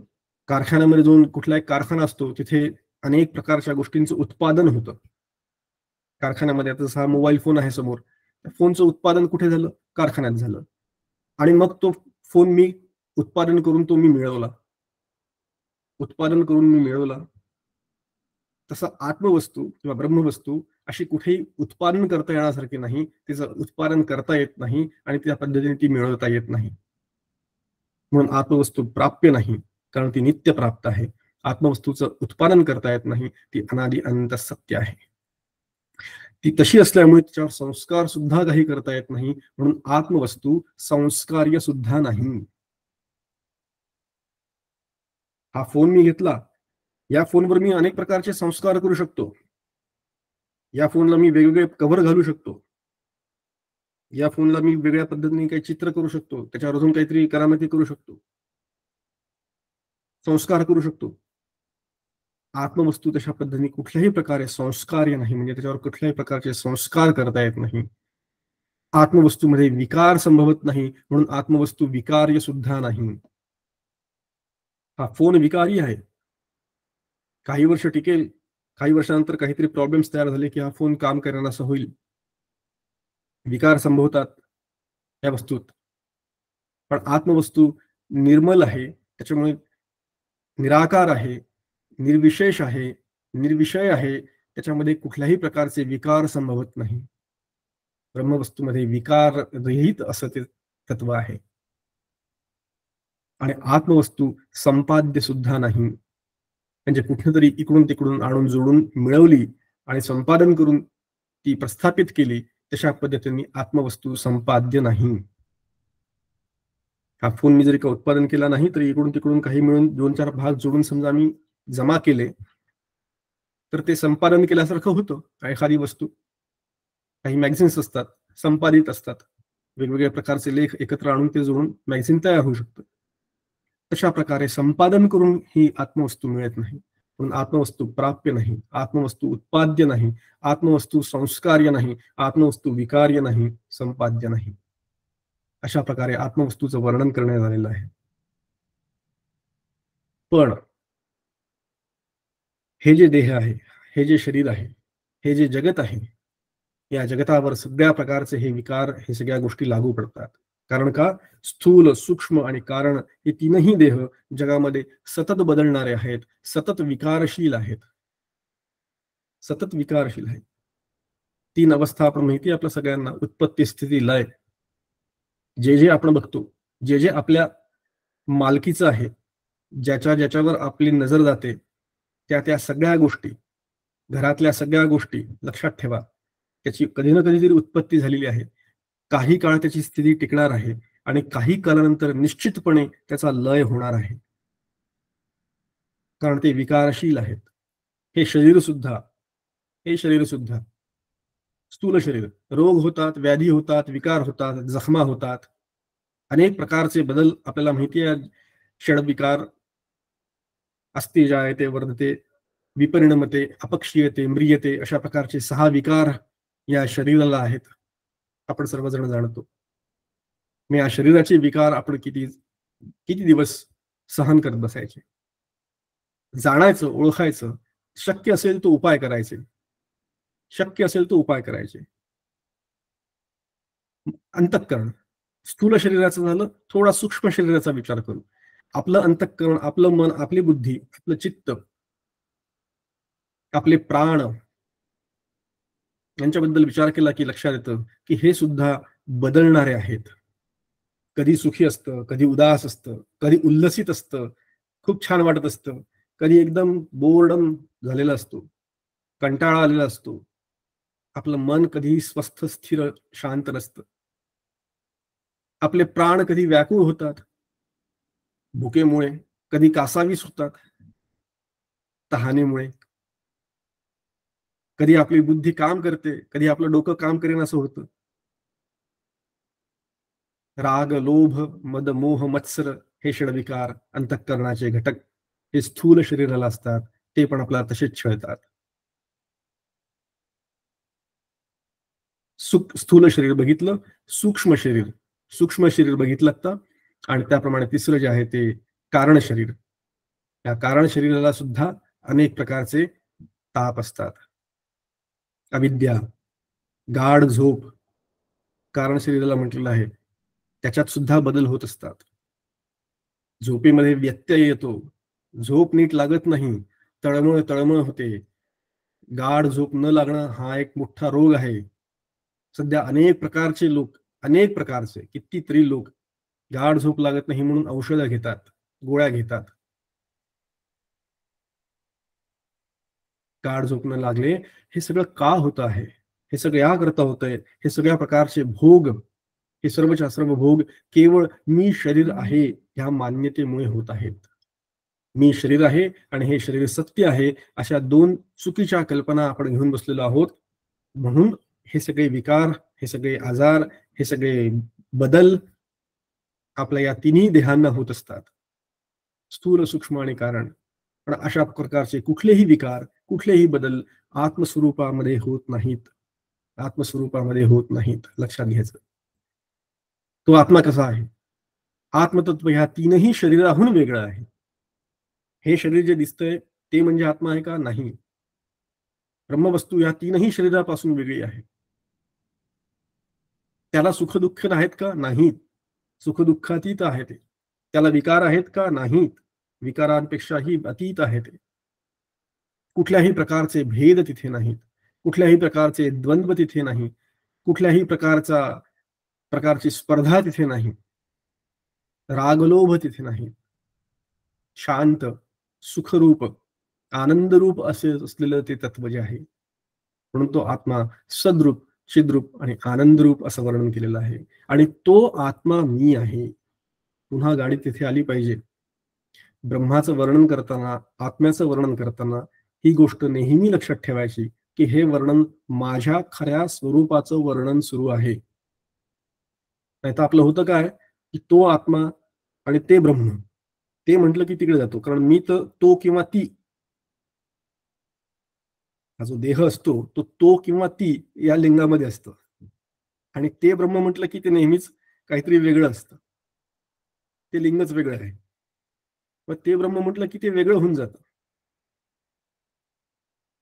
कारखान्यामध्ये जाऊन कुठला एक कारखाना असतो, तिथे अनेक प्रकारच्या गोष्टींचं उत्पादन होतं. कारखान्यामध्ये आता जसा मोबाईल फोन आहे समोर, त्या फोनचं उत्पादन कुठे झालं? कारखान्यात झालं. आणि मग तो फोन मी उत्पादन करून तो मी मिळवला, उत्पादन करून मी मिळवला. तसं आत्मवस्तू किंवा ब्रह्मवस्तू अशी कुठेही उत्पादन करता येण्यासारखी नाही. तिचं उत्पादन करता येत नाही आणि त्या पद्धतीने ती मिळवता येत नाही. म्हणून आत्मवस्तू प्राप्य नाही, कारण ती नित्य प्राप्त आहे. आत्मवस्तूचं उत्पादन करता येत नाही, ती अनादि अनंत सत्य आहे. ती तशी असल्यामुळे तिच्यावर संस्कार सुद्धा काही करता येत नाही. म्हणून आत्मवस्तू संस्कार्य सुद्धा नाही. हा फोन मी घेतला, या फोनवर मी अनेक प्रकारचे संस्कार करू शकतो. या फोनला मी वेगवेगळे कव्हर घालू शकतो. या फोनला मी वेगळ्या पद्धतीने काही चित्र करू शकतो, त्याच्यावर अजून काहीतरी करामती करू शकतो, संस्कार करू शकतो. आत्मवस्तू तशा पद्धतीने कुठल्याही प्रकारे संस्कार्य नाही, म्हणजे त्याच्यावर कुठल्याही प्रकारचे संस्कार करता येत नाही. आत्मवस्तूमध्ये विकार संभवत नाही, म्हणून आत्मवस्तू विकार्य सुद्धा नाही. हा फोन विकारी आहे, काही वर्ष टिकेल, काही वर्षानंतर काहीतरी प्रॉब्लेम्स तयार झाले की हा फोन काम करण्यास होईल. विकार संभवतात या वस्तूत. पण आत्मवस्तू निर्मल आहे, त्याच्यामुळे निराकार आहे, निर्विशेष आहे, निर्विषय आहे, त्याच्यामध्ये कुठल्याही प्रकारचे विकार संभवत नाही. ब्रह्मवस्तूमध्ये विकार रहित असं ते तत्व आहे. आणि आत्मवस्तू संपाद्य सुद्धा नाही. म्हणजे कुठेतरी इकडून तिकडून आणून जोडून मिळवली आणि संपादन करून ती प्रस्थापित केली, तशा पद्धतीने आत्मवस्तू संपाद्य नाही. हा फोन मी जरी का उत्पादन केला नाही तरी इकडून तिकडून काही मिळून 2-4 भाग जोडून समजा मी जमा केले तर ते संपादन केल्यासारखं होतं. एखादी वस्तू, काही मॅगझिन्स असतात, संपादित असतात, वेगवेगळ्या प्रकारचे लेख एकत्र आणून ते जोडून मॅगझिन तयार होऊ शकतं. तशा प्रकारे संपादन करून ही आत्मवस्तू मिळत नाही. म्हणून आत्मवस्तू प्राप्य नाही, आत्मवस्तू उत्पाद्य नाही, आत्मवस्तू संस्कार्य नाही, आत्मवस्तू विकार्य नाही, संपाद्य नाही. अशा प्रकारे आत्मवस्तूचं वर्णन करण्यात आलेलं आहे. पण हे जे देह आहे, हे जे शरीर आहे, हे जे जगत आहे, या जगतावर सगळ्या प्रकारचे हे विकार, हे सगळ्या गोष्टी लागू पडतात. कारण का? स्थूल, सूक्ष्म आणि कारण हे तीनही देह जगामध्ये सतत बदलणारे आहेत, सतत विकारशील आहेत, सतत विकारशील आहेत. 3 अवस्था आपण माहिती आहे आपल्या सगळ्यांना: उत्पत्ती, स्थिती, लय. जे जे आपण बघतो, जे जे आपल्या मालकीचं आहे, ज्याच्यावर आपली नजर जाते, त्या सगळ्या गोष्टी, घरातल्या सगळ्या गोष्टी लक्षात ठेवा, त्याची कधी ना कधीतरी उत्पत्ती झालेली आहे. काही काळ त्याची स्थिती टिकणार आहे आणि काही काळानंतर निश्चितपणे त्याचा लय होणार आहे, कारण ते विकारशील आहेत. हे शरीर सुद्धा स्थूल शरीर, रोग होतात, व्याधी होतात, विकार होतात, जखमा होतात, अनेक प्रकारचे बदल आपल्याला माहिती आहे. षडविकार, अस्ति जायते वर्धते, विपरिणमते, अपक्षीयते, म्रियते, अशा प्रकारचे 6 विकार या शरीराला आहेत. आपण सर्वजण जाणतो. मग या शरीराचे विकार आपण किती दिवस सहन करत बसायचे? जाणायचं, ओळखायचं, शक्य असेल तो उपाय करायचे, अंतःकरण, स्थूल शरीराचं झालं, थोडा सूक्ष्म शरीराचा विचार करू. आपलं अंतःकरण, आपलं मन, आपली बुद्धी, आपलं चित्त, आपले प्राण यांच्याबद्दल विचार केला की लक्षात येतं की हे सुद्धा बदलणारे आहेत. कधी सुखी असतं, कधी उदास असतं, कधी उल्लसित असतं, खूप छान वाटत असतं, कधी एकदम बोर्डम झालेला असतो, कंटाळा आलेला असतो. आपलं मन कधी स्वस्थ, स्थिर, शांत नसतं. आपले प्राण कधी व्याकुळ होतात भुकेमुळे, कधी कासावीस होतात तहानेमुळे, कधी आपली बुद्धी काम करते, कधी आपलं डोकं काम करेन असं होतं. राग, लोभ, मद, मोह, मत्सर हे षडविकार, अंतःकरणाचे घटक, हे स्थूल शरीराला असतात. ते पण आपल्याला तसेच छळतात. स्थूल शरीर बघितलं, सूक्ष्म शरीर बघितलं आता, आणि त्याप्रमाणे तिसरं जे आहे ते कारण शरीर. या कारण शरीराला सुद्धा अनेक प्रकारचे ताप असतात. अविद्या, गाढ झोप कारण शरीराला म्हटलेलं आहे, त्याच्यात सुद्धा बदल होत असतात. झोपेमध्ये व्यत्यय येतो, झोप नीट लागत नाही, तळमळ होते. गाढ झोप न लागणं हा एक मोठा रोग आहे. सध्या अनेक प्रकारचे कितीतरी लोक गाढ झोप लागत नाही म्हणून औषधं घेतात, गोळ्या घेतात. गाढ झोप न लागले हे सगळं का होत आहे? हे सगळं याकरता होतंय. हे सगळ्या प्रकारचे भोग, हे सर्वच्या सर्व भोग केवळ मी शरीर आहे ह्या मान्यतेमुळे होत आहेत. मी शरीर आहे आणि हे शरीर सत्य आहे, अशा 2 चुकीच्या कल्पना आपण घेऊन बसलेलो आहोत. म्हणून हे सगळे विकार, हे सगळे आजार, हे सगळे बदल आपल्या या तिन्ही देहांना होत असतात, स्थूल, सूक्ष्म आणि कारण. पण अशा प्रकारचे कुठलेही विकार, कुठलेही बदल आत्मस्वरूपामध्ये होत नाहीत. लक्षात घ्यायचं. तो आत्मा कसा आहे? आत्मतत्व ह्या 3ही शरीराहून वेगळं आहे. हे शरीर जे दिसतंय ते म्हणजे आत्मा आहे का? नाही. ब्रह्मवस्तू या 3ही शरीरापासून वेगळी आहे. त्याला सुखदुःख आहेत का? नाहीत. सुखदुःखातीत आहे ते. त्याला विकार आहेत का? नाहीत. विकारांपेक्षाही अतीत आहे ते. कुठल्याही प्रकारचे भेद तिथे नाहीत, कुठल्याही प्रकारचे द्वंद्व तिथे नाही, कुठल्याही प्रकारचा प्रकारची स्पर्धा तिथे नाही, रागलोभ तिथे नाही. शांत, सुखरूप, आनंदरूप असे असलेलं ते तत्व जे आहे, म्हणून तो आत्मा सद्रूप, चिद्रूप आणि आनंदरूप असं वर्णन केलेलं आहे. आणि तो आत्मा मी आहे. पुन्हा गाडी तिथे आली पाहिजे. ब्रह्माचं वर्णन करताना, आत्म्याचं वर्णन करताना ही गोष्ट नेहमी लक्षात ठेवायची की हे वर्णन माझ्या खऱ्या स्वरूपाचं वर्णन सुरू आहे. नाही तर आपलं होतं काय की तो आत्मा आणि ते ब्रह्म, ते म्हटलं की तिकडे जातो. कारण मी तर तो किंवा ती, हा जो देह असतो तो किंवा ती या लिंगामध्ये असतं. आणि ते ब्रह्म म्हटलं की ते नेहमीच काहीतरी वेगळं असतं, ते लिंगच वेगळं आहे. मग ते ब्रह्म म्हटलं की ते वेगळं होऊन जातं.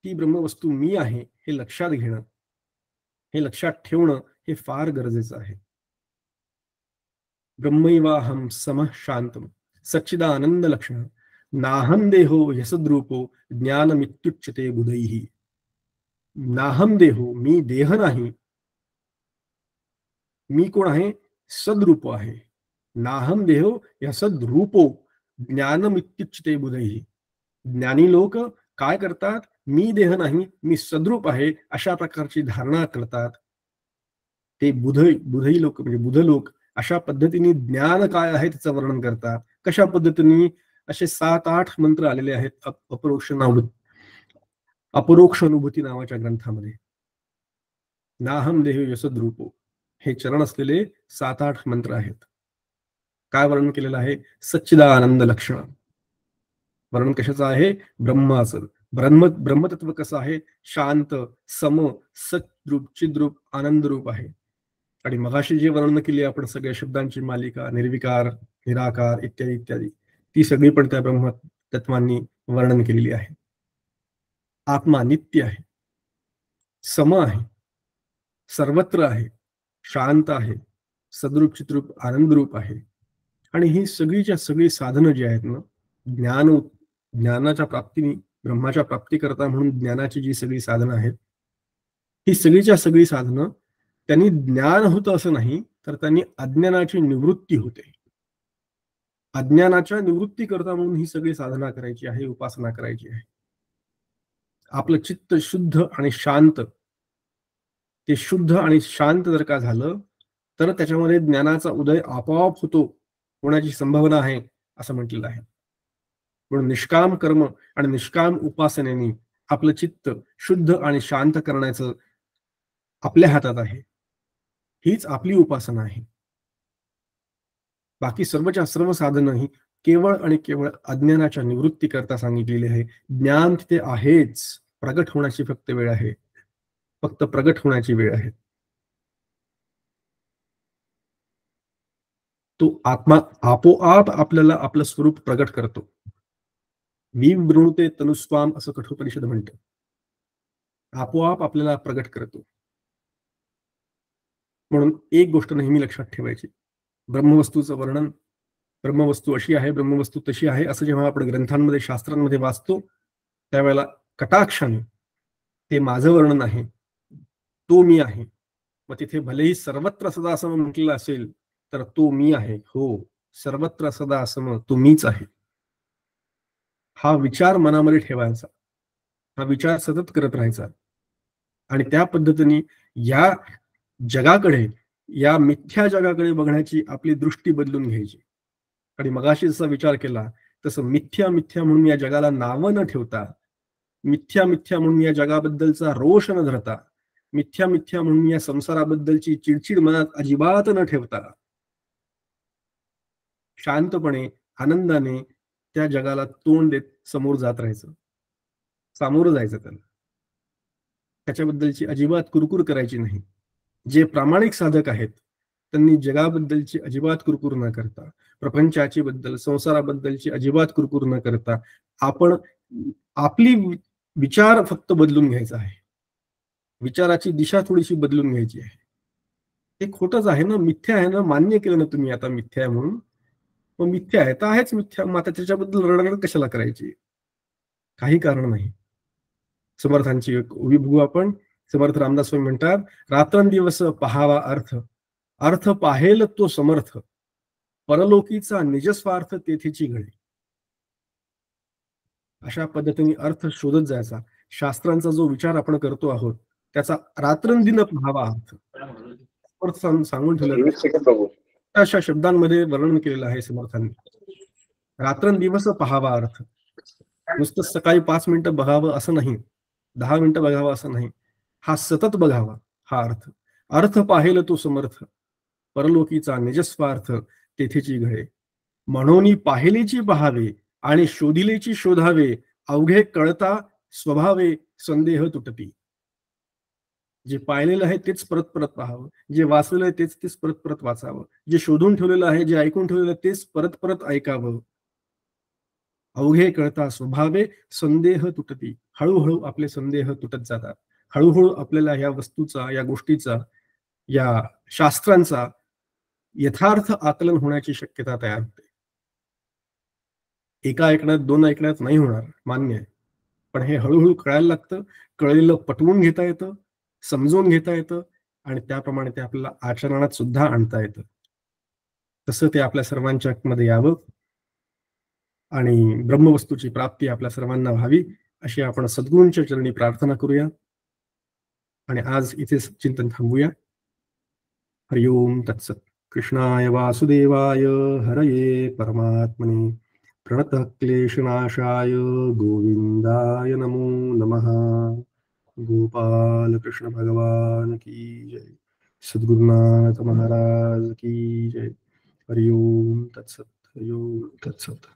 ती ब्रह्मवस्तू मी आहे हे लक्षात घेणं, हे लक्षात ठेवणं हे फार गरजेचं आहे. ब्रह्मैवाहम समः शांतम सच्चिदानंद लक्षण नाहम देहो यसद्रूपो ज्ञानमित्युच्यते बुधैः. नाहम देहो, मी देह नाही. मी कोण आहे? सद्रूप आहे. नाहम देहो यसद्रूपो ज्ञानमित्युच्यते बुधैः. ज्ञानी लोक काय करतात? मी देह नाही, मी सद्रूप आहे अशा प्रकारची धारणा करतात. ते बुधई लोक म्हणजे बुध लोक अशा पद्धतीने ज्ञान काय आहे त्याचं वर्णन करतात. कशा पद्धतीने? असे 7-8 मंत्र आलेले आहेत अपरोक्ष अनुभूती नावाच्या ग्रंथामध्ये. नाहम देह यशद्रूपो हे चरण असलेले 7-8 मंत्र आहेत. काय वर्णन केलेलं आहे? सच्चिदानंद लक्षण. वर्णन कशाचं आहे? ब्रह्माचं. ब्रह्मतत्व कसं आहे? शांत, सम, सद्रूप, चिद्रूप, आनंदरूप आहे. आणि मगाशी जे वर्णन केली आपण सगळ्या शब्दांची मालिका, निर्विकार, निराकार इत्यादी इत्यादी, ती सगळी पण त्या ब्रह्मतत्वांनी वर्णन केलेली आहे. आत्मा नित्य आहे, सम आहे, सर्वत्र आहे, शांत आहे, सद्रूप, चिद्रूप, आनंदरूप आहे. आणि ही सगळीच्या सगळी साधनं जी आहेत ना, ज्ञानाच्या प्राप्तीने, ब्रह्माच्या प्राप्तीकरता म्हणून ज्ञानाची जी सगळी साधनं आहेत, ही सगळीच्या सगळी साधनं त्यांनी ज्ञान होतं असं नाही, तर त्यांनी अज्ञानाची निवृत्ती होते. अज्ञानाच्या निवृत्ती करता म्हणून ही सगळी साधना करायची आहे, उपासना करायची आहे. आपलं चित्त शुद्ध आणि शांत, ते शुद्ध आणि शांत जर का झालं तर त्याच्यामध्ये ज्ञानाचा उदय आपोआप होण्याची संभावना आहे असं म्हटलेलं आहे. म्हणून निष्काम कर्म आणि निष्काम उपासनेने आपलं चित्त शुद्ध आणि शांत करण्याचं आपल्या हातात आहे. हीच आपली उपासना आहे. बाकी सर्वच्या सर्व साधनं ही केवळ आणि केवळ अज्ञानाच्या निवृत्ती करता सांगितलेली आहे. ज्ञान तिथे आहेच, प्रगट होण्याची फक्त वेळ आहे, फक्त प्रगट होण्याची वेळ आहे. तो आत्मा आपोआप आपल्याला आपलं स्वरूप प्रगट करतो. विवृणुते तनुस्वाम असं कठोपनिषद म्हणतं. आपोआप आपल्याला प्रगट करतो. म्हणून एक गोष्ट नेहमी लक्षात ठेवायची, ब्रह्मवस्तूचं वर्णन, ब्रह्मवस्तू अशी आहे, ब्रह्मवस्तू तशी आहे असं जेव्हा आपण ग्रंथांमध्ये, शास्त्रांमध्ये वाचतो, त्यावेळेला कटाक्षाने ते माझं वर्णन आहे, तो मी आहे. मग तिथे भलेही सर्वत्र सदा असं म्हटलेलं असेल तर तो मी आहे. हो, सर्वत्र सदा असम तो मीच आहे. हा विचार मनामध्ये ठेवायचा, हा विचार सतत करत राहायचा. आणि त्या पद्धतीने या जगाकडे, या मिथ्या जगाकडे बघण्याची आपली दृष्टी बदलून घ्यायची. आणि मगाशी जसा विचार केला तसं मिथ्या मिथ्या म्हणून या जगाला नावं न ठेवता, मिथ्या मिथ्या म्हणून या जगाबद्दलचा रोष न धरता, मिथ्या मिथ्या म्हणून या संसाराबद्दलची चिडचिड मनात अजिबात न ठेवता, शांतपणे, आनंदाने त्या जगाला तोंड देत समोर जात राहायचं, सामोरं जायचं त्याला. त्याच्याबद्दलची अजिबात कुरकुर करायची नाही. जे प्रामाणिक साधक आहेत त्यांनी जगाबद्दलची अजिबात कुरकुर न करता, प्रपंचाची बद्दल, संसाराबद्दलची अजिबात कुरकुर न करता, आपण आपली विचार फक्त बदलून घ्यायचा आहे. विचाराची दिशा थोडीशी बदलून घ्यायची आहे. ते खोटच आहे ना, मिथ्या आहे ना, मान्य केलं ना तुम्ही आता मिथ्या आहे म्हणून, मग मिथ्या आहे तर आहेच मिथ्या, मग आता त्याच्याबद्दल रडरड कशाला करायची? काही कारण नाही. समर्थांची एक ओवी बघू आपण. समर्थ रामदास स्वामी म्हणतात, रात्रंदिवस पहावा अर्थ, अर्थ पाहेल तो समर्थ, परलोकीचा निजस्वार्थ तेथेची घडे. अशा पद्धतीने अर्थ शोधत जायचा. शास्त्रांचा जो विचार आपण करतो आहोत त्याचा रात्रंदिन पाहावा अर्थ. सांगून ठेवलं अशा शब्दांमध्ये वर्णन केलेलं आहे समर्थांनी. रात्रंदिवस पाहावा अर्थ. नुसतं सकाळी 5 मिनिटं बघावं असं नाही, 10 मिनिटं बघावं असं नाही, हा सतत बघावा हा अर्थ. अर्थ पाहेल तो समर्थ, परलोकीचा निजस्वार्थ तेथेची घडे. म्हणून पाहिलेची पहावे आणि शोधिलेची शोधावे, अवघे कळता स्वभावे संदेह तुटती. जे पाहिलेलं आहे तेच परत परत पाहावं, जे वाचलेलं आहे तेच तेच परत परत वाचावं, जे शोधून ठेवलेलं आहे, जे ऐकून ठेवलेलं आहे तेच परत परत ऐकावं. अवघे कळता स्वभावे संदेह तुटती. हळूहळू आपले संदेह तुटत जातात. हळूहळू आपल्याला या वस्तूचा, या गोष्टीचा, या शास्त्रांचा यथार्थ आकलन होण्याची शक्यता तयार होते. एका ऐकण्यात 2 ऐकण्यात नाही होणार, मान्य आहे, पण हे हळूहळू कळायला लागतं. कळलेलं पटवून घेता येतं, समजून घेता येतं आणि त्याप्रमाणे ते आपल्याला आचरणात सुद्धा आणता येतं. तसं ते आपल्या सर्वांच्या मध्ये यावं आणि ब्रह्मवस्तूची प्राप्ती आपल्या सर्वांना व्हावी अशी आपण सद्गुरूंच्या चरणी प्रार्थना करूया आणि आज इथेच चिंतन थांबूया. हरिओम तत्सत. कृष्णाय वासुदेवाय हरये परमात्मने प्रणतः क्लेशनाशाय गोविंदाय नमो नमः. गोपाल कृष्ण भगवान की जय. सद्गुरुनाथ महाराज की जय. हरिओम तत्सत. हरिओम तत्सत.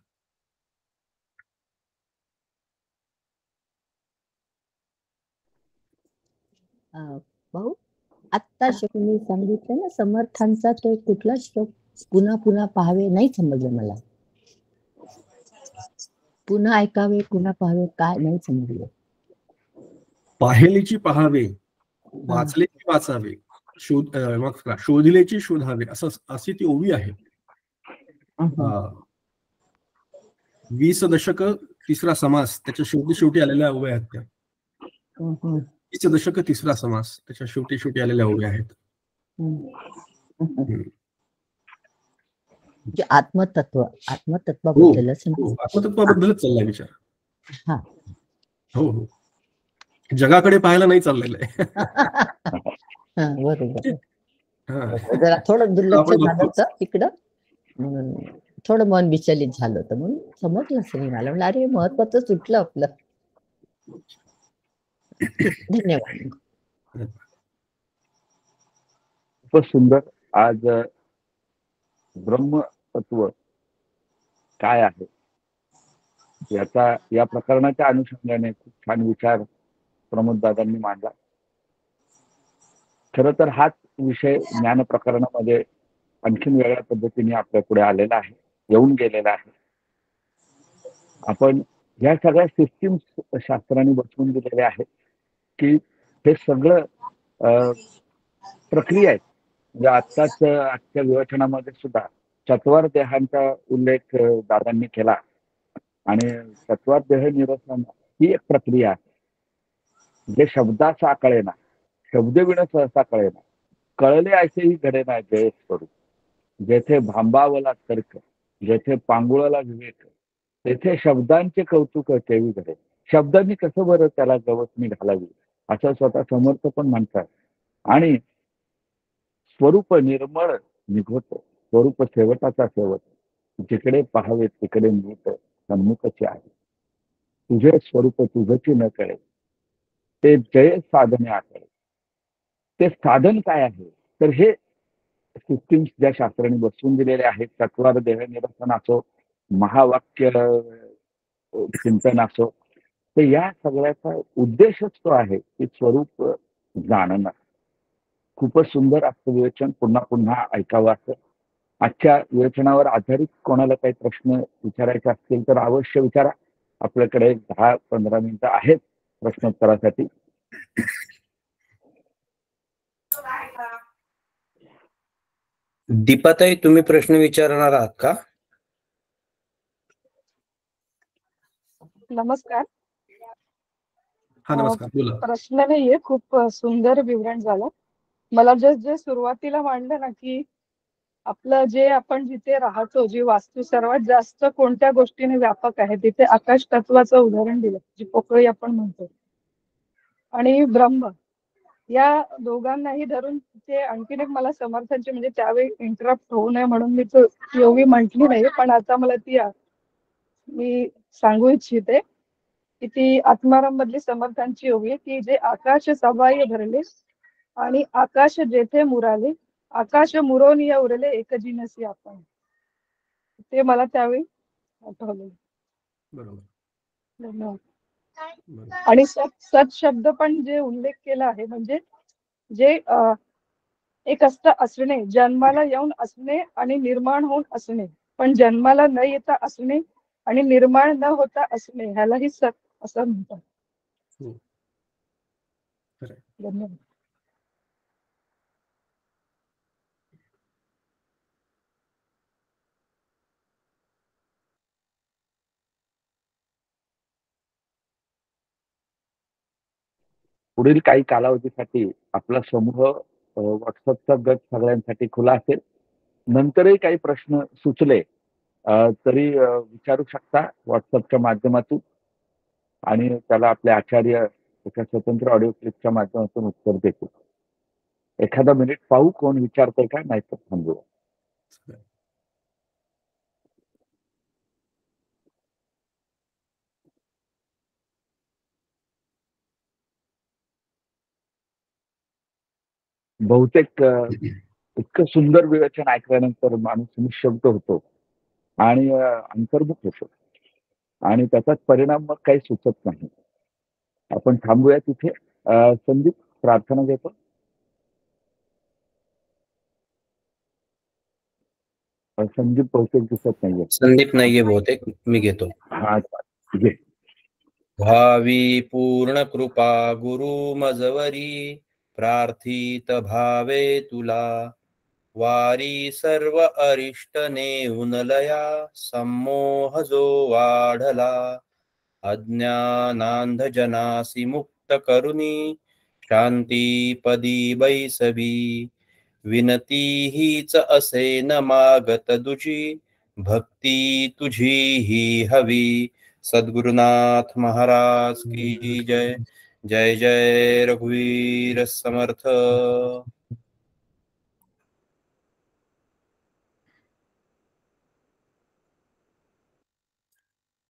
भाऊ आत्ता मी सांगितलं ना समर्थांचा तो कुठला श्लोक पुन्हा पुन्हा पाहावे नाही समजलं मला. पुन्हा ऐकावे पुन्हा पाहावे काय नाही समजलं. पाहिलेची पहावे, वाचलेची वाचावे, शोधिलेची शोधावे असं अशी ती ओवी आहे. 20 दशक 3रा समास त्याच्या शेवटी आलेल्या ओव्या आहेत त्या. 20 दशक 3रा समास त्याच्या शेवटी आलेल्या ओव्या आहेत. आत्मतत्वाबद्दलच आत्मतत्वाबद्दलच चाललाय विचार. हा हो हो, जगाकडे पाहायला नाही चाललेलं आहे. बरोबर. जरा थोडं दुर्लक्ष झालं होतं इकडं, थोडं मन विचलित झालं होतं म्हणून समजलंच नाही मला. म्हणलं अरे महत्वाचं सुटलं आपलं. धन्यवाद. खूपच सुंदर. आज ब्रह्मतत्व काय आहे याचा या प्रकरणाच्या अनुषंगाने खूप छान विचार प्रमोद दादांनी मांडला. खरं तर हाच विषय ज्ञान प्रकरणामध्ये आणखीन वेगळ्या पद्धतीने आपल्या पुढे आलेला आहे, येऊन गेलेला आहे. आपण ह्या सगळ्या सिस्टीम्स शास्त्राने बसवून दिलेल्या आहेत की हे सगळं प्रक्रिया आहेत. म्हणजे आजच्या विवेचनामध्ये सुद्धा चत्वार देहांचा उल्लेख दादांनी केला आणि चत्वार देह निरसन ही एक प्रक्रिया आहे. जे शब्दाचा कळेना, शब्दविण सहसा कळेना, कळले ऐसेही घडे ना जय स्वरूप. जेथे भांबावला तर्क, जेथे पांगुळला विवेक, तेथे शब्दांचे कौतुक केवी घडे. शब्दांनी कसं बरं त्याला गवसणी घालावी असं स्वतः समर्थ पण म्हणतात. आणि स्वरूप निर्मळ निघत, स्वरूप शेवटाचा शेवट, जिकडे पाहावे तिकडे नीट सन्मुखचे आहे. तुझे स्वरूप तुझची न कळे, ते जय साधने आकळे. ते साधन काय आहे तर हे सिस्टीम्स ज्या शास्त्राने बसवून दिलेले आहेत, चत्वार देह निरसन असो, महावाक्य चिंतन असो, तर या सगळ्याचा उद्देशच तो आहे की स्वरूप जाणणं. खूपच सुंदर असं विवेचन पुन्हा पुन्हा ऐकावं असं. आजच्या विवेचनावर आधारित कोणाला काही प्रश्न विचारायचे असतील तर अवश्य विचारा. आपल्याकडे 10-15 मिनिटं आहेत प्रश्नोत्तरासाठी. दीपाताई, तुम्ही प्रश्न विचारणार आहात का? नमस्कार. हा नमस्कार, बोला. प्रश्न नाहीये, खूप सुंदर विवरण झालं. मला जे सुरुवातीला मांडलं ना की आपलं जे आपण जिथे राहतो, जी वास्तू सर्वात जास्त कोणत्या गोष्टीने व्यापक आहे, तिथे आकाश तत्वाचं उदाहरण दिलं, जी पोकळी आपण म्हणतो, आणि ब्रह्म, या दोघांनाही धरून ते आणखीन एक मला समर्थांची, म्हणजे त्यावेळी इंटरप्ट होऊ नये म्हणून मी तो एवढी म्हटली नाही, पण आता मला ती मी सांगू इच्छिते की ती आत्माराम मधली समर्थांची ओवी, की जे आकाश सबाई भरले आणि आकाश जेथे मुराले, आकाश मुरोनिया उरले एक जिनसी आपण. ते मला त्यावेळी आठवलं. बरोबर. धन्यवाद. बरोबर. आणि सत शब्द पण जे उल्लेख केला आहे, म्हणजे जे एक असतं असणे, जन्माला येऊन असणे आणि निर्माण होऊन असणे, पण जन्माला न येता असणे आणि निर्माण न होता असणे, ह्यालाही सत असं म्हणतात. हो. खरं आहे. धन्यवाद. पुढील काही कालावधीसाठी आपला समूह व्हॉट्सअपचा गट सगळ्यांसाठी खुला असेल. नंतरही काही प्रश्न सुचले तरी विचारू शकता व्हॉट्सअपच्या माध्यमातून, आणि त्याला आपले आचार्य एका स्वतंत्र ऑडिओ क्लिपच्या माध्यमातून उत्तर देतील. एखादा मिनिट पाहू कोण विचारतंय का, नाही तर थांबू. बहुतेक इतकं सुंदर विवेचन ऐकल्यानंतर माणूस निशब्द होतो आणि अंतर्मुख होतो, आणि त्याचाच परिणाम मग काही सुचत नाही. आपण थांबूया तिथे. संदीप प्रार्थना घेतो. संदीप बहुतेक दिसत नाहीये. संदीप नाहीये बहुतेक, मी घेतो. हा घे. भावी पूर्ण कृपा गुरु मजवरी, प्रार्थित भावे तुला, वारी सर्व अरिष्ट नेऊन लया, संमोह जो वाढला, अज्ञानांध जनासी मुक्त करुनी, शांती पदी बैसवी, विनती हीच असे न मागत दुजी, भक्ती तुझी ही हवी. सद्गुरुनाथ महाराज की जय. जय जय रघुवीर समर्थ.